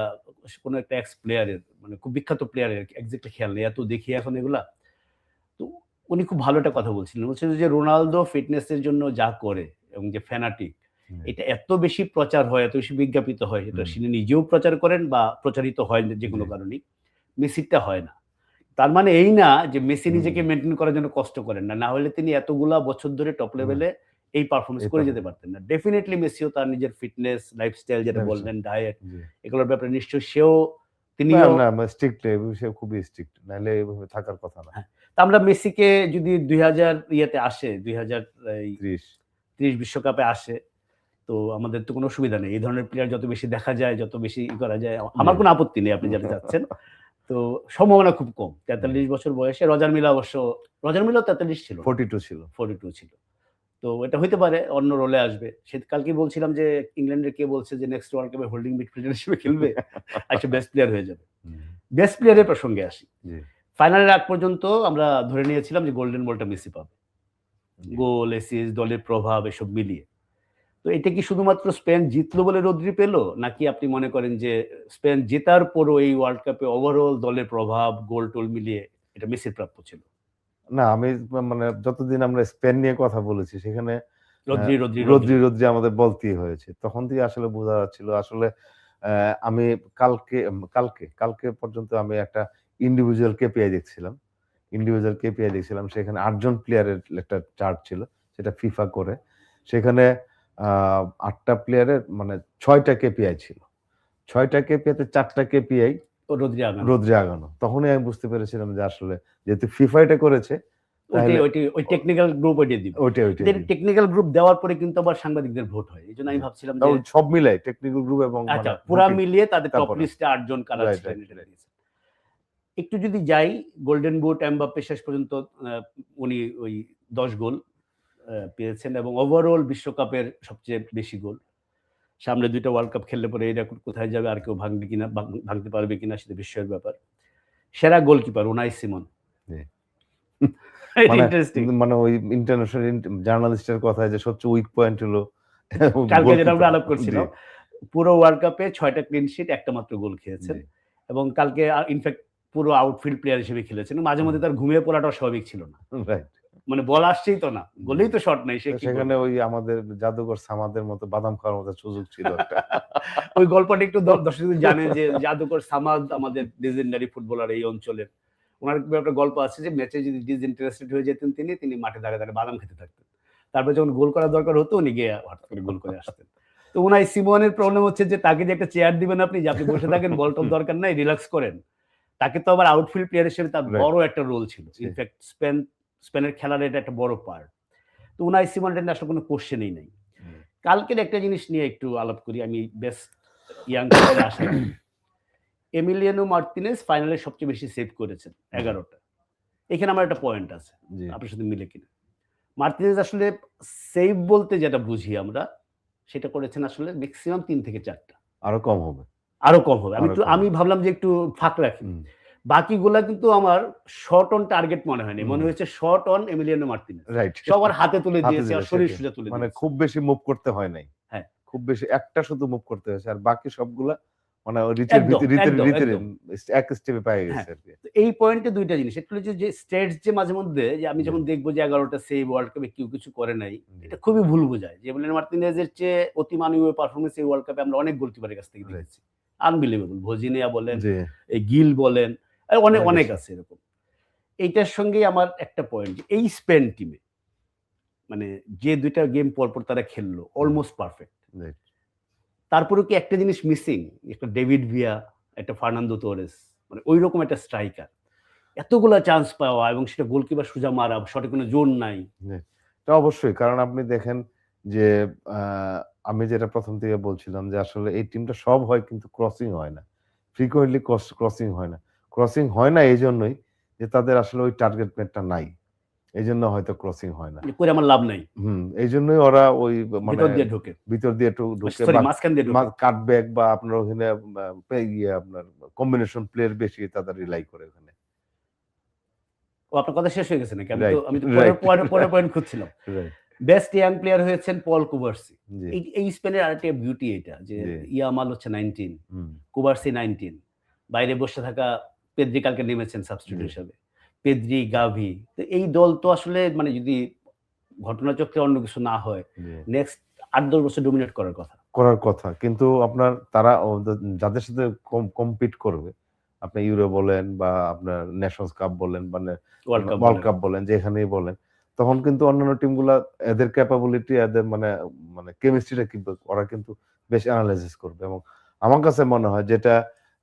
কোনো একটা এক্স প্লেয়ারের মানে খুব বিখ্যাত প্লেয়ারের এক্সাক্টলি খেয়াল নেই। এত দেখি এখন এগুলা। তো উনি খুব ভালো একটা কথা বলছিলেন। বলছিলেন যে রোনালদো ফিটনেসের জন্য যা করে এবং যে ফ্যানাটিক এটা এত বেশি প্রচার হয়, এত বেশি বিজ্ঞাপিত হয়, এটা তিনি নিজেও প্রচার করেন বা প্রচারিত হয় যেকোনো কারণেই। মেসিরটা হয় না। তার মানে এই না যে মেসি নিজেকে মেইনটেইন করার জন্য কষ্ট করেন না। না হলে তিনি এতগুলা বছর ধরে টপ লেভেলে এই পারফরম্যান্স করে যেতে পারতেন না। ডেফিনিটলি মেসিও তার নিজের ফিটনেস, লাইফস্টাইল যেটা বললেন, ডায়েট এগুলোর ব্যাপারে নিশ্চয়ই তিনিও না স্ট্রিক্ট সে খুবই স্ট্রিক্ট। নাহলে এভাবে থাকার কথা না। তা আমরা মেসিকে যদি 2000 ইয়েতে আসে 2030 বিশ্বকাপে আসে তো আমাদের তো কোনো অসুবিধা নেই। এই ধরনের প্লেয়ার যত বেশি দেখা যায়, যত বেশি করা যায় আমার কোনো আপত্তি নেই আপনি যেটা চাচ্ছেন। তো সম্ভাবনা খুব কম। 43 বছর বয়সে রজার মিলা 43 ছিল। 42 ছিল। তো এটা হইতে পারে অন্য রোলে আসবে। কালকে বলছিলাম যে ইংল্যান্ডের কে বলছে যে নেক্সট ওয়ার্ল্ড কাপে হোল্ডিং মিডফিল্ডার হিসেবে খেলবে। একটা বেস্ট প্লেয়ার হয়ে যাবে। বেস্ট প্লেয়ারের প্রসঙ্গে আসি। ফাইনালের আগ পর্যন্ত আমরা ধরে নিয়েছিলাম যে গোল্ডেন বলটা মেসি পাবে। গোল, অ্যাসিস্ট, দলের প্রভাব এসব মিলিয়ে। তো এটা কি শুধুমাত্র স্পেন জিতলো বলে রদ্রি পেল? নাকি আপনি মনে করেন যে স্পেন জেতার পরও এই ওয়ার্ল্ড কাপে ওভারঅল দলের প্রভাব, গোল-টোল মিলিয়ে এটা মেসির প্রাপ্য ছিল? না আমি মানে যতদিন আমরা স্পেন নিয়ে কথা বলেছি সেখানে রদ্রি আমাদের বলতেই হয়েছে। তখন থেকে আসলে বোঝা যাচ্ছিল আসলে আমি কালকে পর্যন্ত আমি একটা ইন্ডিভিজুয়াল কেপিআই দেখছিলাম। সেখানে ৮ জন প্লেয়ারের একটা চার্ট ছিল। সেটা ফিফা করে। সেখানে ৮ টা প্লেয়ারের মানে ৬ টা কেপিআই ছিল। ৬ টা কেপিআইতে ৪ টা কেপিআই রদ্রি আগানো। তখনই আমি বুঝতে পেরেছিলাম যে আসলে যেহেতু ফিফা এটা করেছে ওই টেকনিক্যাল গ্রুপ ওইটাই দিবে। টেকনিক্যাল গ্রুপ দেওয়ার পরে কিন্তু আবার সাংবাদিকদের ভোট হয়। এইজন্য আমি ভাবছিলাম যে সব মিলাই টেকনিক্যাল গ্রুপ এবং আচ্ছা পুরা মিলিয়ে তাদের টপ লিস্টে ৮ জন কারা ছিলেন এটা দিয়েছে। একটু যদি যাই গোল্ডেন বুট এমবাপ্পে শেষ পর্যন্ত উনি ওই 10 গোল পেয়েছেন এবং ওভারঅল বিশ্বকাপের সবচেয়ে বেশি গোল। সামনে 2টা ওয়ার্ল্ড কাপ খেললে পরে এই রেকর্ড কোথায় যাবে আর কেউ ভাঙতে পারবে কিনা সেটা বিস্ময়ের ব্যাপার। সেরা গোলকিপার উনাই সিমন। মানে ওই ইন্টারন্যাশনাল জার্নালিস্টের কথায় যে সবচেয়ে উইক পয়েন্ট হলো কালকে যেটা আমরা আলাপ করছিলাম পুরো ওয়ার্ল্ড কাপে 6টা ক্লিন শিট, একটা মাত্র গোল খেয়েছেন এবং কালকে ইনফ্যাক্ট পুরো আউটফিল্ড প্লেয়ার হিসেবে খেলেছেন। মাঝে মধ্যে তার ঘুমিয়ে পড়াটা স্বাভাবিক ছিল না। মানে বল আসছেই তো না, গোলেই তো শট নাই, সেখানে ওই আমাদের জাদুকর সামাদের মতো বাদাম খাওয়ার মতো সুযোগ ছিল একটা। ওই গল্পটা একটু দর্শক জানেন যে জাদুকর সামাদ আমাদের লেজেন্ডারি ফুটবলার এই অঞ্চলের। ওনার একটা গল্প আছে যে ম্যাচে যদি ডিসইন্টারেস্টেড হয়ে যেতেন তিনি মাঠে দাঁড়িয়ে বাদাম খেতে থাকতেন। তারপরে যখন গোল করার দরকার হতো উনি গিয়ে হঠাৎ করে গোল করে আসতেন। তো উনাই সিমনের প্রবলেম হচ্ছে যে তাকে যে একটা চেয়ার দিবেন আপনি যে আপনি বসে থাকেন, বল টপ দরকার নাই, রিল্যাক্স করেন। তাকে তো আবার আউটফিল্ড প্লেয়ার হিসেবে তার বড় একটা রোল ছিল। ইনফ্যাক্ট স্পেনের খেলার এটা একটা বড় পার্ট। তো উনাই সিমনের আসলে কোনো কোশ্চেনই নাই। কালকের একটা জিনিস নিয়ে একটু আলাপ করি। আমি বেস্ট ইয়াং প্লেয়ারে আসি। এমিলিয়ানো মার্তিনেজ ফাইনালে সবচেয়ে বেশি সেভ করেছেন 11টা। এখানে আমার একটা পয়েন্ট আছে, আপনার সাথে মিলে কিনা। মার্তিনেজ আসলে সেভ বলতে যেটা বুঝি আমরা সেটা করেছেন আসলে ম্যাক্সিমাম 3 থেকে 4টা। আরো কম হবে। আমি ভাবলাম যে একটু ফাঁক রাখি। বাকিগুলা কিন্তু আমার শর্ট অন টার্গেট মনে হয়নি। মনে হয়েছে শর্ট অন এমিলিয়ানো মার্তিনেজ। সবার হাতে তুলে দিয়েছে আর শরীর সোজা তুলে দিয়েছে। মানে খুব বেশি মুভ করতে হয় নাই। হ্যাঁ, খুব বেশি একটা শুধু মুভ করতে হয়েছে আর বাকি সবগুলা মানে রিচের ভিতরে এক স্টেপে পেয়ে গেছে আর কি। এই পয়েন্টে দুইটা জিনিস। একটা হচ্ছে যে স্টেটস যে মাঝে মধ্যে যে আমি যখন দেখবো যে 11টা সেভ ওয়ার্ল্ড কাপে কেউ কিছু করে নাই, এটা খুবই ভুল বোঝায়। যে এমিলিয়ানো মার্তিনেজের চেয়ে অতিমানবীয় পারফরম্যান্স এই ওয়ার্ল্ড কাপে আমরা অনেক গোলকিপারের কাছ থেকে দেখেছি। আনবিলিভেবল। ভজিনিয়া বলেন, গিল বলেন, অনেক আছে এরকম। এইটার সঙ্গেই আমার একটা পয়েন্ট যে এই স্পেন টিমে মানে যে 2টা গেম পরপর তারা খেললো অলমোস্ট পারফেক্ট। তারপরেও কি একটা জিনিস মিসিং, একটা ডেভিড ভিয়া, একটা ফার্নান্দো তোরেস, মানে ওই রকম একটা স্ট্রাইকার এতগুলা চান্স পাওয়া এবং সেটা গোলকিপার সোজা মারা, সঠিক কোনো জোন নাই। এটা অবশ্যই, কারণ আপনি দেখেন যে আমি যেটা প্রথম থেকে বলছিলাম যে আসলে এই টিমটা সব হয় কিন্তু ক্রসিং হয় না, ফ্রিকোয়েন্টলি ক্রসিং হয় না এই জন্যই যে তাদের আসলে ওই টার্গেট ম্যানটা নাই। এই জন্য হয়তো ক্রসিং হয় না। যে করে আমার লাভ নাই। এই জন্যই ওরা ওই মানে ভিতর দিয়ে ঢোকে। ভিতর দিয়ে ঢুকে সরি বা মাঝখান দিয়ে ঢোকে। কাটব্যাক বা আপনার ওখানে আপনার কম্বিনেশন প্লেয়ার বেশি তারা রিলাই করে ওখানে। ও আপনার কথা শেষ হয়ে গেছে নাকি? রাইট, আমি তো রাইট, পরের পয়েন্ট খুঁজছিলাম। রাইট। বেস্ট ইয়াং প্লেয়ার হয়েছেন পল কুবার্সি। জি, এই স্পেনের আরেকটা বিউটি এটা যে জি। ইয়ামাল হচ্ছে 19, হুম, কুবার্সি 19। বাইরে বসে থাকা পেদ্রি কালকে নেমেছেন সাবস্টিটিউট জি। হিসাবে। পেদ্রি, গাভি। তো এই দল তো আসলে মানে যদি ঘটনাচক্রে অন্য কিছু না হয়, জি। নেক্সট ৮-১০ বছর ডমিনেট করার কথা। করার কথা। কিন্তু আপনার তারা যাদের সাথে কম্পিট করবে, আপনি ইউরো বলেন বা আপনার নেশনস কাপ বলেন বা ওয়ার্ল্ড কাপ বলেন যেখানেই বলেন, তখন কিন্তু অন্যান্য টিমগুলা এদের ক্যাপাবিলিটি এদের মানে কেমিস্ট্রিটা কিন্তু ওরা কিন্তু বেশ এনালাইসিস করবে এবং আমার কাছে মনে হয় যেটা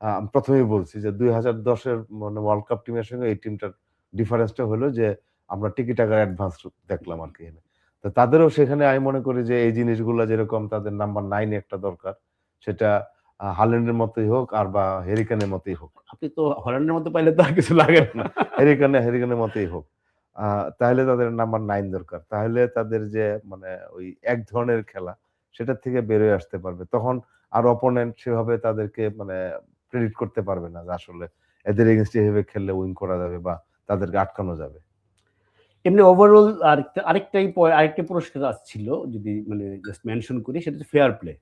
আমি ১ম এই বলছি যে ২০১০ এর মানে ওয়ার্ল্ড কাপ টিমের সঙ্গে এই টিমটার ডিফারেন্সটা হলো যে আমরা টিকি টাকার অ্যাডভান্স দেখলাম আরকি এখানে। তো তাদেরও সেখানে আমি মনে করি যে এই জিনিসগুলা যেরকম তাদের নাম্বার 9 এ একটা দরকার, সেটা হাল্যান্ডের মতোই হোক আর বা হ্যারি কেনের মতোই হোক। আপনি তো হল্যান্ডের মতো পাইলে তো আর কিছু লাগে না, না। হ্যারি কেনের মতোই হোক। আ তাহলে তাদের নাম্বার 9 দরকার। তাহলে তাদের যে মানে ওই এক ধরনের খেলা, সেটার থেকে বের হয়ে আসতে পারবে। তখন আর অপোনেন্ট সেভাবে তাদেরকে মানে প্রেডিক্ট করতে পারবে না যে আসলে এদের এগেইনস্ট এভাবে খেললে উইন করা যাবে বা তাদেরকে আটকানো যাবে। এমনি ওভারঅল আরেকটা পুরস্কার আসছিল যদি মানে জাস্ট মেনশন করি সেটা হচ্ছে fair play.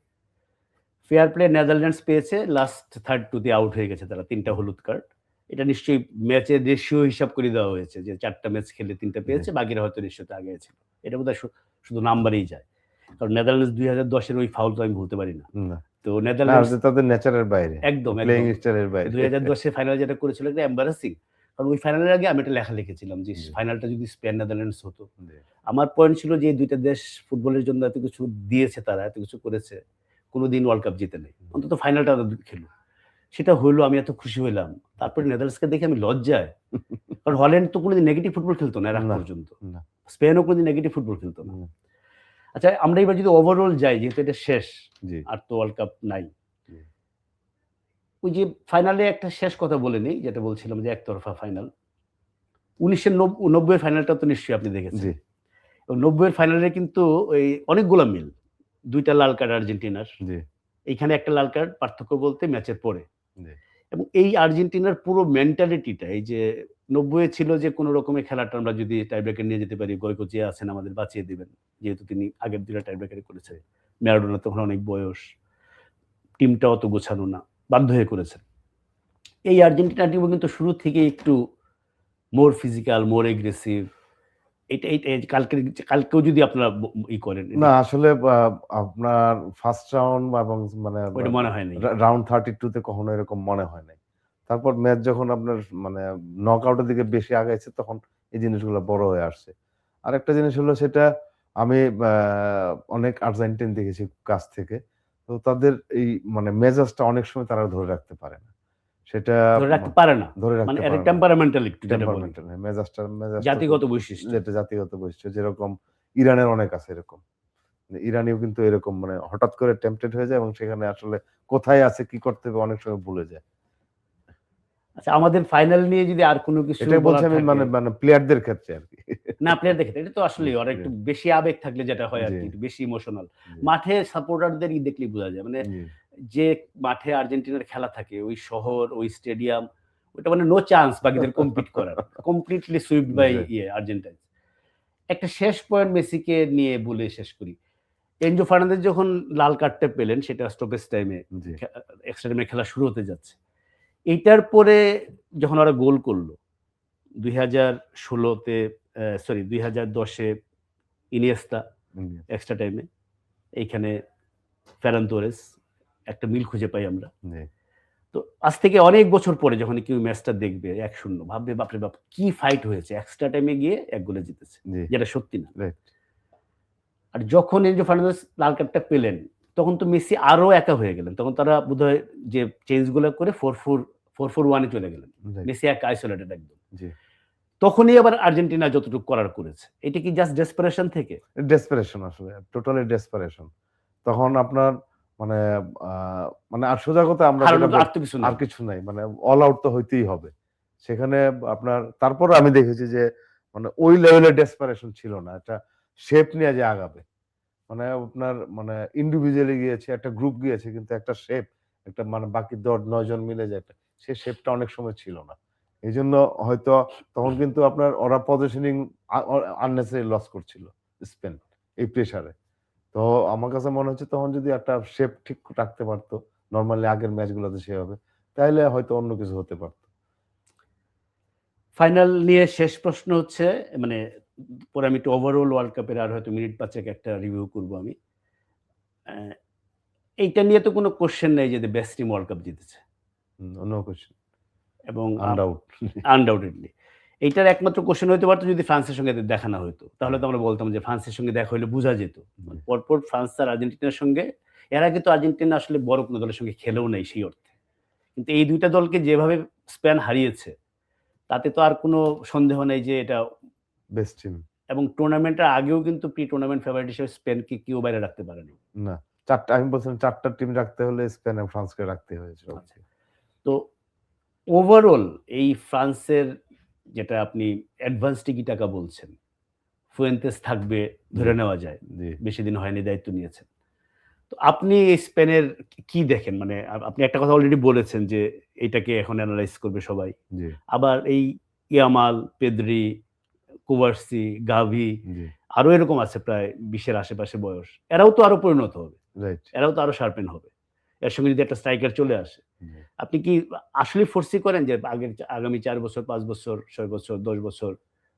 Fair play Netherlands পেয়েছে লাস্ট 32 তে আউট হয়ে গেছে তারা ৩ টা হলুদ কার্ড। এটা নিশ্চয়ই ম্যাচের রেশিও হিসাব করে দেওয়া হয়েছে যে ৪ টা ম্যাচ খেলে ৩ টা জি, পেয়েছে, বাকিরা হয়তো রেশিওতে আগে ছিল। এটা বোধহয় শুধু নাম্বারেই যায়। কারণ নেদারল্যান্ডস ২০১০ এর ওই ফাউল তো আমি ভুলতে পারি না। না। তো না, নেদারল্যান্ডস ওটা তাদের নেচারের বাইরে। একদম, প্লেইং একদম। স্টাইলের বাইরে। ২০১০ এর ফাইনালে যেটা করেছিল এটা এম্বারাসিং। কারণ ওই ফাইনালের আগে আমি একটা লেখা লিখেছিলাম যে জি, ফাইনালটা যদি স্পেন নেদারল্যান্ডস হতো। জি, আমার পয়েন্ট ছিল যে এই ২ টা দেশ ফুটবলের জন্য এত কিছু দিয়েছে তারা, এত কিছু করেছে। কোনদিন ওয়ার্ল্ড কাপ জিতে নাই। অন্তত ফাইনালটা ওরা খেলুক। সেটা হইলো আমি এত খুশি হইলাম। তারপরে নেদারল্যান্ডসকে দেখে আমি লজ্জায়। কারণ হল্যান্ড তো কোনদিন নেগেটিভ ফুটবল খেলতো না এর আগ না, পর্যন্ত। না, স্পেনও কোনদিন নেগেটিভ ফুটবল খেলতো না। হুম, আচ্ছা আমরা এবার যদি ওভারঅল যাই যেহেতু এটা শেষ, জি, আর তো ওয়ার্ল্ড কাপ নাই। জি, ওই যে ফাইনালে একটা শেষ কথা বলে নেই যেটা বলছিলাম যে একতরফা ফাইনাল। ১৯৯০ এর ফাইনালটা তো নিশ্চয়ই আপনি দেখেছেন। জি, এবং ৯০ এর ফাইনালে কিন্তু ওই অনেকগুলা মিল। ২ টা লাল কার্ড আর্জেন্টিনার। জি, এইখানে একটা লাল কার্ড পার্থক্য বলতে ম্যাচের পরে। জি, এবং এই আর্জেন্টিনার পুরো মেন্টালিটিটা এই যে ৯০ এ ছিল যে কোন রকমের খেলাটা আমরা যদি টাই ব্রেকার নিয়ে যেতে পারি, গোইকোচে আছেন আমাদের বাঁচিয়ে দিবেন। যেহেতু তিনি আগের ২ টা টাই ব্রেকারই করেছে। ম্যারাডোনার তখন অনেক বয়স। টিমটা অত গোছানো না। বাধ্য হয়ে করেছেন। এই আর্জেন্টিনা টিমও কিন্তু শুরু থেকেই একটু মোর ফিজিক্যাল, মোর এগ্রেসিভ এইটা কালকেও যদি আপনারা করেন না এটা আসলে আপনার ফার্স্ট রাউন্ড এবং মানে ওইটা মনে হয় নাই। রাউন্ড 32 তে কখনো এরকম মনে হয় নাই। তারপর ম্যাচ যখন আপনার মানে নকআউট এর দিকে বেশি আগাইছে তখন এই জিনিসগুলো বড় হয়ে আসছে। আরেকটা জিনিস হলো সেটা আমি অনেক আর্জেন্টাইন দেখেছি কাছ থেকে। তো তাদের এই মানে মেজাজটা অনেক সময় তারা ধরে রাখতে পারে না। সেটা ধরে রাখতে পারে না। ধরে মানে রাখতে এর পারে না। টেম্পারামেন্টাল একটু যেটা বলি। টেম্পারমেন্টাল হ্যাঁ, মেজাজটা খুব জাতিগত বৈশিষ্ট্য। যেটা জাতিগত বৈশিষ্ট্য যেরকম ইরানের অনেক আছে এরকম। ইরানিও কিন্তু এরকম মানে হঠাৎ করে টেম্পটেড হয়ে যায় এবং সেখানে আসলে কোথায় আছে কি করতে হবে অনেক সময় ভুলে যায়। আচ্ছা আমাদের ফাইনাল নিয়ে যদি আর কোনো কিছু এটাই বলছি বলার আমি থাকে মানে প্লেয়ারদের ক্ষেত্রে আরকি। না প্লেয়ার দেখে এটা তো জি, আসলেই ওরা জি, একটু বেশি আবেগ থাকলে যেটা হয় জি, আরকি, একটু বেশি ইমোশনাল। জি, মাঠে সাপোর্টারদেরই দেখলেই বোঝা যায়। মানে জি, যে মাঠে আর্জেন্টিনার খেলা থাকে, ওই শহর, ওই স্টেডিয়াম, ওটা মানে নো চান্স বাকিদের কম্পিট করার। কমপ্লিটলি সুইপড বাই জি, আর্জেন্টাইনস। একটা শেষ পয়েন্ট মেসিকে নিয়ে বলে শেষ করি। এনজো ফার্নান্দেজ যখন লাল কার্ডটা পেলেন সেটা স্টপেজ টাইমে জি, এক্সট্রা টাইমে খেলা শুরু হতে যাচ্ছে। এইটার পরে যখন ওরা গোল করল ২০১৬ তে ২০১০ এ ইনিয়েস্তা জি, এক্সট্রা টাইমে এইখানে ফেরান তোরেস একটা মিল খুঁজে পাই আমরা। জি, তো আজ থেকে অনেক বছর পরে যখন কেউ ম্যাচটা দেখবে ১-০ ভাববে বাপরে বাপ! কি ফাইট হয়েছে। এক্সট্রা টাইমে গিয়ে ১ গোলে জিতেছে। জি, যেটা সত্যি না। রাইট। আর যখন এনজো ফার্নান্দেজ লাল কার্ডটা পেলেন, তখন তো মেসি আরো একা হয়ে গেলেন। তখন তারা বোধহয় যে চেঞ্জ গুলা করে 4-4-1 এ চলে গেলেন। রাইট, মেসি একা আইসোলেটেড একদম। জি। তখনই আবার আর্জেন্টিনা যতটুকু করার করেছে। এটা কি জাস্ট ডেসপারেশন থেকে? ডেসপারেশন আসলে টোটালি ডেসপারেশন। তখন আপনার মানে আ মানে আর সোজা কথা আমরা যেটা হারানোর আর তো কিছু আর নাই। কিছু নাই। মানে অল আউট তো হইতেই হবে। সেখানে আপনার তারপরও আমি দেখেছি যে মানে ওই লেভেলের ডেসপারেশন ছিল না, একটা শেপ নিয়ে যে আগাবে, মানে আপনার মানে ইন্ডিভিজুয়ালি গিয়েছে, একটা গ্রুপ গিয়েছে, কিন্তু একটা শেপ, একটা মানে বাকি 9 জন মিলে যে একটা, সেই শেপটা অনেক সময় ছিল না। এইজন্য হয়তো তখন কিন্তু আপনার ওরা পজিশনিং আননেসেসারি লস করছিল স্পেন এই প্রেসারে। তো আমার কাছে মনে হচ্ছে তখন যদি একটা শেপ ঠিক রাখতে পারতো নরমালি আগের ম্যাচগুলোতে সেভাবে, তাইলে হয়তো অন্য কিছু হতে পারত। ফাইনাল নিয়ে শেষ প্রশ্ন হচ্ছে, মানে পরে আমি একটু ওভারঅল ওয়ার্ল্ড কাপের আর হয়তো মিনিট ৫ একটা রিভিউ করব আমি। অ্যা এইটা নিয়ে তো কোনো কোয়েশ্চেন নাই যে বেস্ট টিম ওয়ার্ল্ড কাপ জিতেছে নো কোয়েশ্চেন, এবং আনডাউট। আনডাউটেডলি। এইটার একমাত্র কোয়েশ্চেন হইতে পারত যদি ফ্রান্সের সঙ্গে এদের দেখা না হইতো। তাহলে তো আমরা বলতাম যে ফ্রান্সের সঙ্গে দেখা হইলে বুঝা যেত। মানে পরপর ফ্রান্স আর আর্জেন্টিনার সঙ্গে, এর আগে তো আর্জেন্টিনা আসলে বড় কোনো দলের সঙ্গে খেলেও নাই সেই অর্থে। কিন্তু এই ২ টা দলকে যেভাবে স্পেন হারিয়েছে, তাতে তো আর কোনো সন্দেহ নাই যে এটা, বেস্ট টিম। এবং টুর্নামেন্টের আগেও কিন্তু প্রি টুর্নামেন্ট ফেভারিট হিসেবে স্পেনকে কেউ বাইরে রাখতে পারেনি। না, ৪ টা আমি বলছিলাম ৪ টা টিম রাখতে হলে স্পেন আর ফ্রান্সকে রাখতে হয়েছিল। আচ্ছা। তো ওভারঅল এই ফ্রান্সের, যেটা আপনি অ্যাডভান্স টিকি টাকা বলছেন, ফুয়েন্তেস থাকবে ধরে নেওয়া যায়। জি, বেশি দিন হয়নি দায়িত্ব নিয়েছেন। তো আপনি এই স্পেনের কি দেখেন? মানে আপনি একটা কথা অলরেডি বলেছেন যে এটাকে এখন এনালাইজ করবে সবাই। জি, আবার এই ইয়ামাল, পেদ্রি, কুবার্সি, গাভি, জি, আরো এরকম আছে প্রায় ২০ এর আশেপাশে বয়স। এরাও তো আরো পরিণত হবে। রাইট। এরাও তো আরো শার্পেন হবে। এর সঙ্গে যদি একটা স্ট্রাইকার চলে আসে। জি। আপনি কি আসলেই ফোরসি করেন যে আগামী ৪ বছর, ৫ বছর, ৬ বছর, ১০ বছর,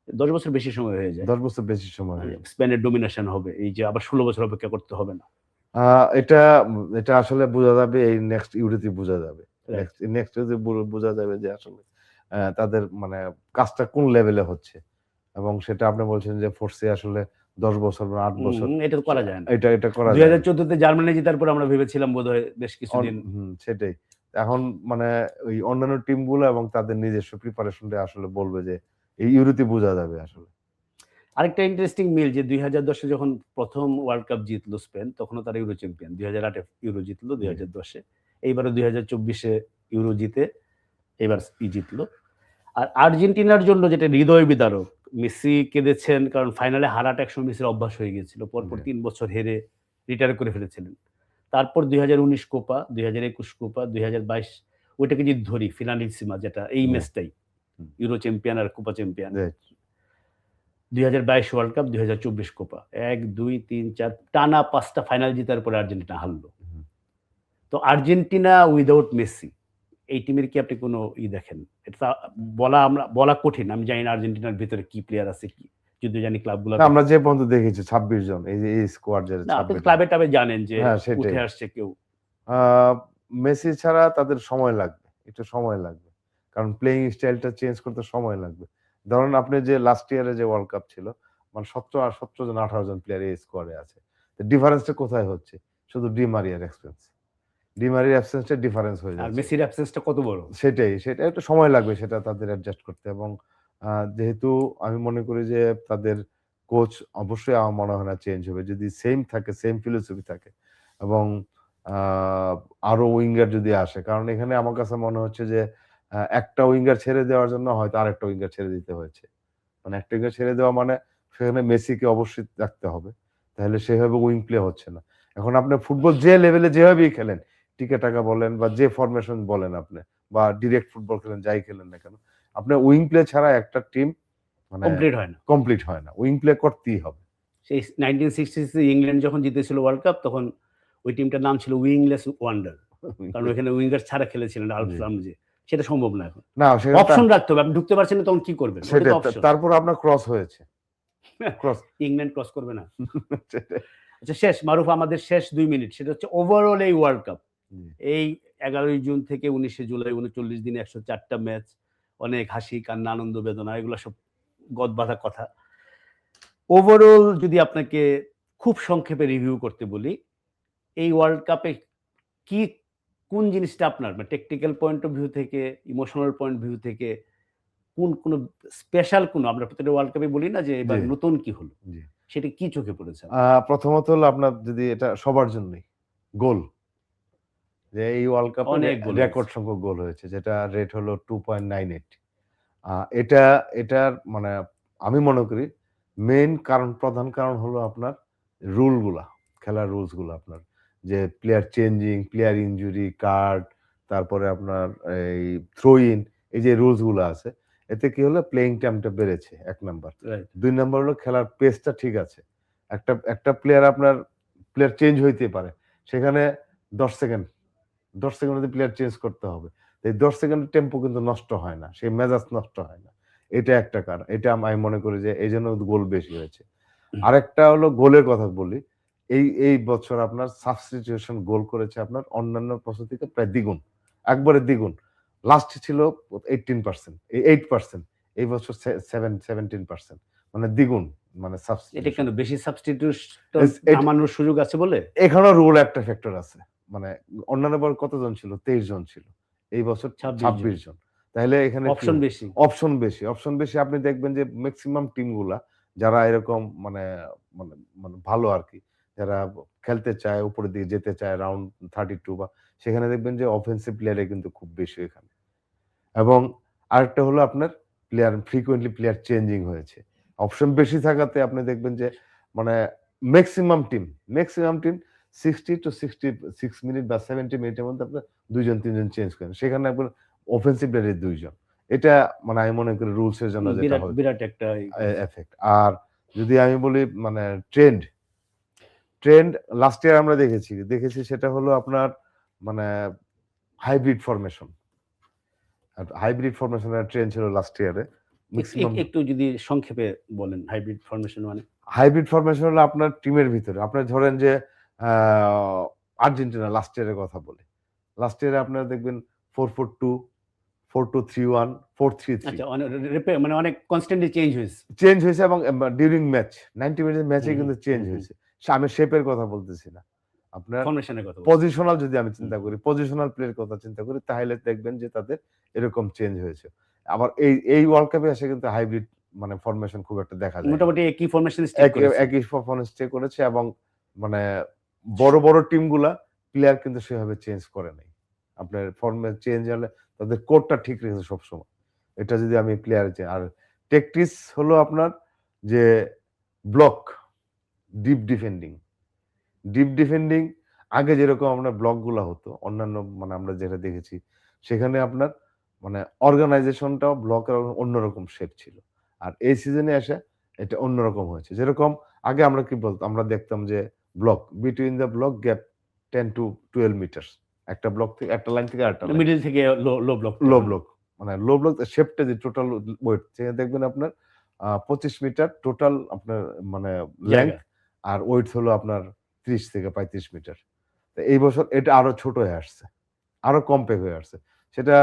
১০ বছর বেশি সময় হয়ে যায়। ১০ বছর বেশি সময় হয়ে যাবে। স্পেনের ডমিনেশন হবে। এই যে আবার ১৬ বছর অপেক্ষা করতে হবে না। আ এটা এটা আসলে বোঝা যাবে এই নেক্সট ইউরোতে বোঝা যাবে। রাইট। নেক্সট ইউরোতে বোঝা যাবে যে আসলে তাদের মানে কাজটা কোন লেভেলে হচ্ছে। এবং সেটা আপনি বলছেন যে ফোর্সে আসলে ১০ বছর বা ৮ বছর এটা তো করা যায় না। এটা করা যায় না। ২০১৪ তে জার্মানি জেতার পর আমরা ভেবেছিলাম বোধহয় বেশ কিছুদিন। সেটাই। এখন মানে ওই অন্যান্য টিমগুলো এবং তাদের নিজস্ব প্রিপারেশনটা আসলে বলবে যে এই ইউরোতে বোঝা যাবে আসলে। আরেকটা ইন্টারেস্টিং মিল যে ২০১০ এ যখন ১ম ওয়ার্ল্ড কাপ জিতলো স্পেন, তখনও তারা ইউরো চ্যাম্পিয়ন। ২০০৮ এ ইউরো জিতলো জি, ২০১০ এ। এইবারও ২০২৪ এ ইউরো জিতে এবার জিতলো। আর আর্জেন্টিনার জন্য যেটা হৃদয় বিদারক, মেসি কেঁদেছেন কারণ ফাইনালে হারাটা একসময় মেসির অভ্যাস হয়ে গিয়েছিল। পরপর জি, ৩ বছর হেরে রিটায়ার করে ফেলেছিলেন। তারপর ২০১৯ কোপা, ২০২১ কোপা, ২০২২ ওইটাকে যদি ধরি ফিনালিসিমা, যেটা এই জি, ম্যাচটাই হুম, ইউরো চ্যাম্পিয়ন আর Copa champion. Right. ২০২২ world cup, ২০২৪ Copa. ১, ২, ৩, ৪ টানা ৫ টা ফাইনাল জেতার পরে আর্জেন্টিনা হারল। হুম। তো আর্জেন্টিনা উইথআউট মেসি, এই টিমের কি আপনি কোনো দেখেন? এটা বলা কঠিন। আমি জানি না আর্জেন্টিনার ভেতরে কি প্লেয়ার আছে কি। যদিও জানি না, ক্লাবগুলাতে। আমরা যে পর্যন্ত দেখেছি ২৬ জন। এই যে এই স্কোয়াড যেটা না, আপনি তো ২৬ জন। ক্লাবে-টাবে জানেন যে হ্যাঁ, উঠে সেটাই। আসছে কেউ। আ মেসি ছাড়া তাদের সময় লাগবে। একটু সময় লাগবে। কারণ প্লেইং স্টাইলটা চেঞ্জ করতে সময় লাগবে। ধরুন আপনি যে লাস্ট ইয়ারে যে ওয়ার্ল্ড কাপ ছিল, মানে ১৭ জন ১৮ জন প্লেয়ার এই স্কোয়াডে আছে। তো ডিফারেন্সটা কোথায় হচ্ছে? শুধু ডি মারিয়ার অ্যাবসেন্স। ডি মারিয়ার অ্যাবসেন্সটা ডিফারেন্স হয়ে আর যাচ্ছে। মেসির অ্যাবসেন্সটা কত বড়? সেটা একটু সময় লাগবে সেটা তাদের অ্যাডজাস্ট করতে। এবং যেহেতু আমি মনে করি যে তাদের কোচ অবশ্যই আমার মনে হয় না চেঞ্জ হবে। যদি সেইম থাকে, সেইম ফিলোসফি থাকে এবং আ আরো উইঙ্গার যদি আসে। কারণ এখানে আমার কাছে মনে হচ্ছে যে একটা উইঙ্গার ছেড়ে দেওয়ার জন্য হয়তো আরেকটা উইঙ্গার ছেড়ে দিতে হয়েছে। মানে একটা উইঙ্গার ছেড়ে দেওয়া মানে সেখানে মেসিকে অবশ্যই রাখতে হবে। তাহলে সেভাবে উইং প্লে হচ্ছে না। এখন আপনার ফুটবল যে লেভেলে যেভাবেই খেলেন, টিকে-টাকা বলেন বা যে ফরমেশন বলেন আপনি বা ডিরেক্ট ফুটবল খেলেন, যাই খেলেন না কেন, আপনার উইং প্লে ছাড়া একটা টিম মানে কমপ্লিট হয় না। কমপ্লিট হয় না। উইং প্লে করতেই হবে। সেই 1966 এ ইংল্যান্ড যখন জিতেছিল ওয়ার্ল্ড কাপ, তখন ওই টিমটার নাম ছিল উইংলেস ওয়ান্ডার। কারণ ওইখানে উইঙ্গার ছাড়া খেলেছিলেন আলফ জি। রামজে। সেটা সম্ভব না এখন। না সেখানে অপশন রাখতে হবে। আপনি ঢুকতে পারছেন না, তখন কি করবেন? ওটাই সেটাই। তো অপশন। তারপর আপনার ক্রস হয়েছে। ক্রস ইংল্যান্ড ক্রস করবে না। সেটাই। আচ্ছা, শেষ মারুফ, আমাদের শেষ ২ মিনিট। সেটা হচ্ছে ওভারঅল এই ওয়ার্ল্ড কাপ। জি, এই ১১ই জুন থেকে ১৯শে জুলাই ৩৯ দিনে ১০৪ টা ম্যাচ। অনেক হাসি, কান্না, আনন্দ, বেদনা, এগুলা সব গদবাঁধা কথা। ওভারঅল যদি আপনাকে খুব সংক্ষেপে রিভিউ করতে বলি, এই ওয়ার্ল্ড কাপে কি, কোন জিনিসটা আপনার মানে টেকনিক্যাল পয়েন্ট অফ ভিউ থেকে, ইমোশনাল পয়েন্ট অফ ভিউ থেকে কোন স্পেশাল আমরা প্রত্যেকটা ওয়ার্ল্ড কাপে বলি না যে জি, এবার নতুন কি হলো? জি। সেটা কি চোখে পড়েছে আ আপনার? প্রথমত হলো আপনার যদি এটা সবার জন্যই গোল। যে এই ওয়ার্ল্ড কাপে অনেক গোল রেকর্ড হয়েছে। সংখ্যক গোল হয়েছে। যেটা রেট হলো 2.98। আ এটা এটার মানে আমি মনে করি মেইন প্রধান কারণ হলো আপনার রুলগুলা, খেলার রুলসগুলো আপনার। যে player changing, player injury, card, তারপরে আপনার এই থ্রো ইন, এই যে রুলসগুলো আছে, এতে কি হলো প্লেইং টাইমটা বেড়েছে ১ নাম্বার। রাইট। ২ নাম্বার হলো খেলার পেসটা ঠিক আছে। একটা প্লেয়ার চেঞ্জ হইতে পারে। সেখানে ১০ সেকেন্ড ১০ সেকেন্ডে প্লেয়ার চেঞ্জ করতে হবে। তো এই ১০ সেকেন্ডের টেম্পো কিন্তু নষ্ট হয় না। সেই মেজাজ নষ্ট হয় না। এটা একটা কারণ। এটা আমি মনে করি যে এইজন্য গোল বেশি হয়েছে। আরেকটা হলো গোলের কথা বলি। এই বছর আপনার সাবস্টিটিউশন গোল করেছে আপনার অন্যান্য বছর থেকে প্রায় দ্বিগুণ। একবারে দ্বিগুণ। লাস্ট ছিল 18% 8%। এই বছর 17% মানে দ্বিগুণ মানে এটা সাবস্টিটিউশন। কেন বেশি সাবস্টিটিউশন এট নামানোর সুযোগ আছে বলে? এখানেও রুল একটা ফ্যাক্টর আছে। মানে অন্যান্য বার কতজন ছিল? ২৩ জন ছিল। এই বছর ২৬ জন। ২৬ জন। তাইলে এখানে কি অপশন বেশি। অপশন বেশি। অপশন বেশি আপনি দেখবেন যে মেক্সিমাম টিমগুলা যারা এরকম মানে মানে মানে ভালো আরকি, যারা খেলতে চায়, উপরের দিকে যেতে চায় রাউন্ড 32 বা সেখানে দেখবেন যে অফেন্সিভ প্লেয়ারই কিন্তু খুব বেশি এখানে। এবং আরেকটা হলো আপনার প্লেয়ার চেঞ্জিং হয়েছে। অপশন বেশি থাকাতে আপনি দেখবেন যে মানে মেক্সিমাম টিম 60 টু 66 মিনিট বা 70 মিনিটের মধ্যে আপনার ২ জন ৩ জন চেঞ্জ করেন। সেখানে আপনার অফেন্সিভ প্লেয়ারের ২ জন। এটা মানে আমি মনে করি রুলস এর জন্য যেটা বিরাট, হয় বিরাট একটা এফেক্ট। আর যদি আমি বলি মানে ট্রেন্ড লাস্ট ইয়ার আমরা দেখেছি সেটা হলো আপনার মানে হাইব্রিড ফরমেশন। হাইব্রিড ফরমেশনের ট্রেন্ড ছিল লাস্ট ইয়ারে। মেক্সিমাম একটু যদি সংক্ষেপে বলেন হাইব্রিড ফরমেশন মানে? হাইব্রিড ফরমেশন হলো আপনার টিমের ভিতরে। আপনার ধরেন যে আ আর্জেন্টিনা লাস্ট ইয়ারের কথা বলি। লাস্ট ইয়ারে আপনারা দেখবেন 4-4-2, 4-2-3-1, 4-3-3 আচ্ছা, মানে অনেক কনস্ট্যান্টলি চেঞ্জ হয়েছে। চেঞ্জ হয়েছে এবং ডিউরিং ম্যাচ 90 মিনিটের ম্যাচে হুম, হুম, কিন্তু চেঞ্জ হুম, হুম। হয়েছে। আমি শেপের কথা বলতেছি না। আপনার ফরমেশনের কথা বলছি। পজিশনাল যদি আমি হুম, চিন্তা করি, পজিশনাল প্লের কথা চিন্তা করি তাহলে দেখবেন যে তাদের এরকম চেঞ্জ হয়েছে। আবার এই ওয়ার্ল্ড কাপে এসে কিন্তু হাইব্রিড মানে ফরমেশন খুব একটা দেখা যায় না। মোটামুটি একই ফরমেশন স্টিক করেছে। একই পারফরম্যান্স স্টে করেছে এবং মানে বড় টিমগুলা প্লেয়ার কিন্তু সেভাবে চেঞ্জ করে নাই। আপনার ফর্মে চেঞ্জ হলে তাদের কোডটা ঠিক রেখেছে সবসময়। এটা যদি আমি আর ট্যাকটিক্স হলো আপনার যে block, deep defending. Deep defending আগে যেরকম আপনার ব্লকগুলা হতো, অন্যান্য মানে আমরা যেটা দেখেছি, সেখানে আপনার মানে অর্গানাইজেশনটাও ব্লকের অন্যরকম শেপ ছিল। আর এই সিজনে এসে এটা অন্যরকম হয়েছে। যেরকম আগে আমরা কি বলতাম? আমরা দেখতাম যে between the block gap 10 to 12 metres. একটা ব্লক থেকে একটা লাইন থেকে আরেকটা লাইন। মিডল থেকে লো ব্লক। লো ব্লক মানে লো ব্লক শেপটা যে টোটাল ওয়েট সেখানে দেখবেন আপনার ২৫ মিটার টোটাল আপনার মানে লেংথ জায়গা। আর ওয়েট হলো আপনার ৩০ থেকে ৩৫ মিটার। তো এই বছর এটা আরো ছোট হয়ে আসছে। আরো কমপ্যাক্ট হয়ে আসছে। সেটা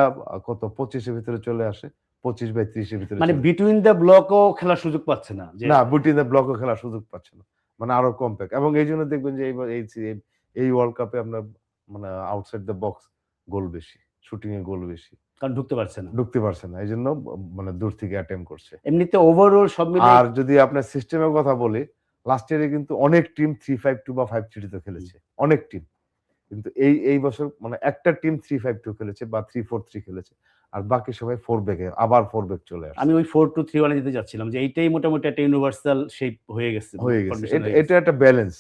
কত ২৫ এর ভিতরে চলে আসে। ২৫/৩০ এর ভিতরে মানে চলে বিটুইন দ্য ব্লকও খেলার সুযোগ পাচ্ছে না যে না বুটিন দ্য ব্লকও খেলার সুযোগ পাচ্ছে না। মানে আরো কমপ্যাক্ট এবং এইজন্য দেখবেন যে এইবার এই ওয়ার্ল্ড কাপে আপনার মানে আউটসাইড দ্য বক্স গোল বেশি। শুটিং এ গোল বেশি। কারণ ঢুকতে পারছে না। ঢুকতে পারছে না। এজন্য মানে দূর থেকে অ্যাটেম্প্ট করছে। এমনিতে ওভারঅল সব মিলে আর যদি আপনার সিস্টেমের কথা বলি, লাস্ট ইয়ারে কিন্তু অনেক টিম 3-5-2 বা 5-3-2 তে খেলেছে। অনেক টিম। কিন্তু এই বছর মানে একটা টিম 3-5-2 খেলেছে বা 3-4-3 খেলেছে। আর বাকি সবাই 4 ব্যাকে আবার 4 ব্যাক চলে আসছে। আমি ওই 4-2-3-1 এ যেতে যাচ্ছিলাম যে এইটাই মোটামুটি একটা ইউনিভার্সাল শেপ হয়ে গেছে। হয়ে গেছে। ফরমেশন হয়ে এটা গেছে। একটা ব্যালেন্স।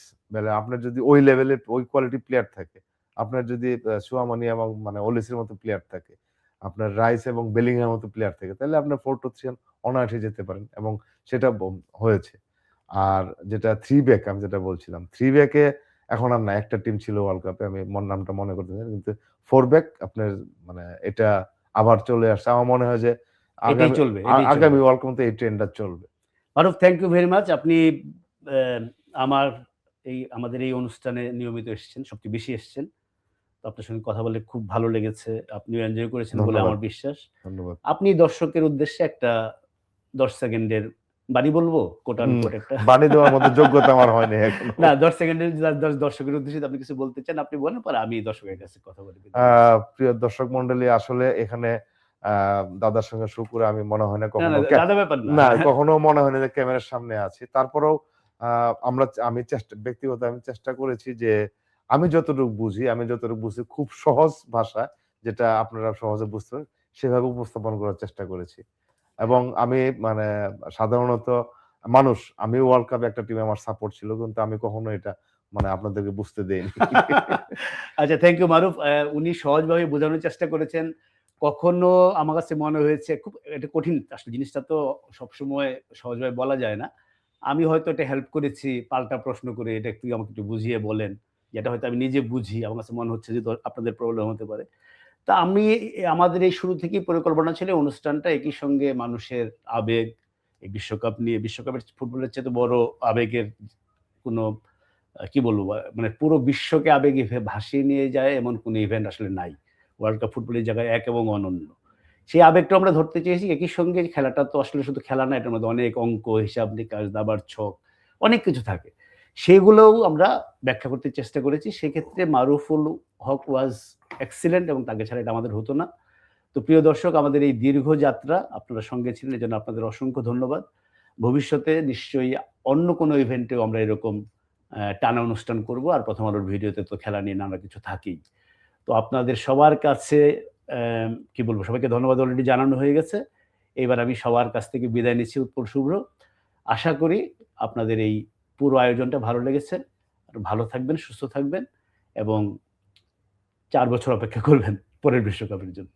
আপনার যদি ওই লেভেলের ওই কোয়ালিটি প্লেয়ার থাকে, আপনার যদি সোয়ামানি এবং মানে ওলিসের মতো প্লেয়ার থাকে, আপনার রাইস এবং বেলিংহামের মতো প্লেয়ার থাকে, তাহলে আপনার 4-2-3 অনায়াসে যেতে পারেন এবং সেটা হয়েছে। আর যেটা 3 ব্যাক আমি যেটা বলছিলাম, 3 ব্যাকে এখন আর না। একটা টিম ছিল ওয়ার্ল্ড কাপে আমি নামটা মনে করতেছি না। কিন্তু 4 ব্যাক আপনার মানে এটা আবার চলে আসছে। আমার মনে হয় যে এটাই চলবে। আগামী ওয়ার্ল্ড কাপে এই ট্রেন্ডটা চলবে। মারুফ, থ্যাংক ইউ ভেরি মাচ। আপনি আমার আমাদের এই অনুষ্ঠানে নিয়মিত এসেছেন, সবচেয়ে বেশি এসেছেন। তো আপনার সঙ্গে কথা বলে খুব ভালো লেগেছে। আপনিও এনজয় করেছেন বলে ধন্যবাদ, আমার বিশ্বাস। ধন্যবাদ। আপনি দর্শকের উদ্দেশ্যে একটা ১০ সেকেন্ডের বাণী বলবো? কোট আনকোট একটা। বানি দেওয়ার মতো যোগ্যতা আমার হয়নি এখনো। না, ১০ সেকেন্ডের দর্শকের উদ্দেশ্যে যদি আপনি কিছু বলতে চান আপনি বলেন, পরে আমি দর্শকের কাছে কথা বলে আ প্রিয় দর্শক মন্ডলী আসলে এখানে আ দাদার সঙ্গে শুরু করে আমি মনে হয় না না, না, কখনো দাদা ব্যাপার না। না কখনো মনে হয় না যে ক্যামেরার সামনে আছি। তারপরেও আ আমি ব্যক্তিগত আমি চেষ্টা করেছি যে আমি যতটুকু বুঝি খুব সহজ ভাষা যেটা আপনারা সহজে বুঝতে পারেন সেভাবে উপস্থাপন করার চেষ্টা করেছি। এবং আমি মানে সাধারণত মানুষ, আমি ওয়ার্ল্ড কাপে একটা টিমে আমার সাপোর্ট ছিল, কিন্তু আমি কখনো এটা মানে আপনাদেরকে বুঝতে দেইনি। আচ্ছা, থ্যাংক ইউ মারুফ। উনি সহজভাবে বোঝানোর চেষ্টা করেছেন। কখনো আমার কাছে মনে হয়েছে খুব এটা কঠিন আসলে জিনিসটা তো সবসময় সহজভাবে বলা যায় না। আমি হয়তো এটা হেল্প করেছি পাল্টা প্রশ্ন করে, "এটা তুই আমাকে একটু বুঝিয়ে বলেন।" যেটা হয়তো আমি নিজে বুঝি। আমার কাছে মনে হচ্ছে যে আপনাদের প্রবলেম হতে পারে। তা আমি আমাদের এই শুরু থেকেই পরিকল্পনা ছিল অনুষ্ঠানটা একই সঙ্গে মানুষের আবেগ, এই বিশ্বকাপ নিয়ে বিশ্বকাপের ফুটবলের চেয়ে তো বড় আবেগের কোনো কি বলবো? মানে পুরো বিশ্বকে আবেগে ভাসিয়ে নিয়ে যায় এমন কোনো ইভেন্ট আসলে নাই। ওয়ার্ল্ড কাপ ফুটবলের জায়গায় এক এবং অনন্য। সেই আবেগটা আমরা ধরতে চেয়েছি। একই সঙ্গে খেলাটা তো আসলে শুধু খেলা না, এটার মধ্যে অনেক অঙ্ক, হিসাব-নিকাশ, দাবার ছক, অনেক কিছু থাকে। সেগুলোও আমরা ব্যাখ্যা করতে চেষ্টা করেছি। সেক্ষেত্রে মারুফুল হক ওয়াজ এক্সিলেন্ট এবং তাকে ছাড়া এটা আমাদের হতো না। তো প্রিয় দর্শক, আমাদের এই দীর্ঘ যাত্রা আপনারা সঙ্গে ছিলেন, এজন্য আপনাদের অসংখ্য ধন্যবাদ। ভবিষ্যতে নিশ্চয়ই অন্য কোনো ইভেন্টেও আমরা এরকম টানা অনুষ্ঠান করব। আর 'প্রথম আলোর' ভিডিওতে তো খেলা নিয়ে নানা কিছু থাকেই। তো আপনাদের সবার কাছে কি বলবো? সবাইকে ধন্যবাদ অলরেডি জানানো হয়ে গেছে। এবার আমি সবার কাছ থেকে বিদায় নিচ্ছি উৎপল শুভ্র। আশা করি আপনাদের এই পুরো আয়োজনটা ভালো লেগেছে। আর ভালো থাকবেন, সুস্থ থাকবেন এবং ৪ বছর অপেক্ষা করবেন পরের বিশ্বকাপের জন্য।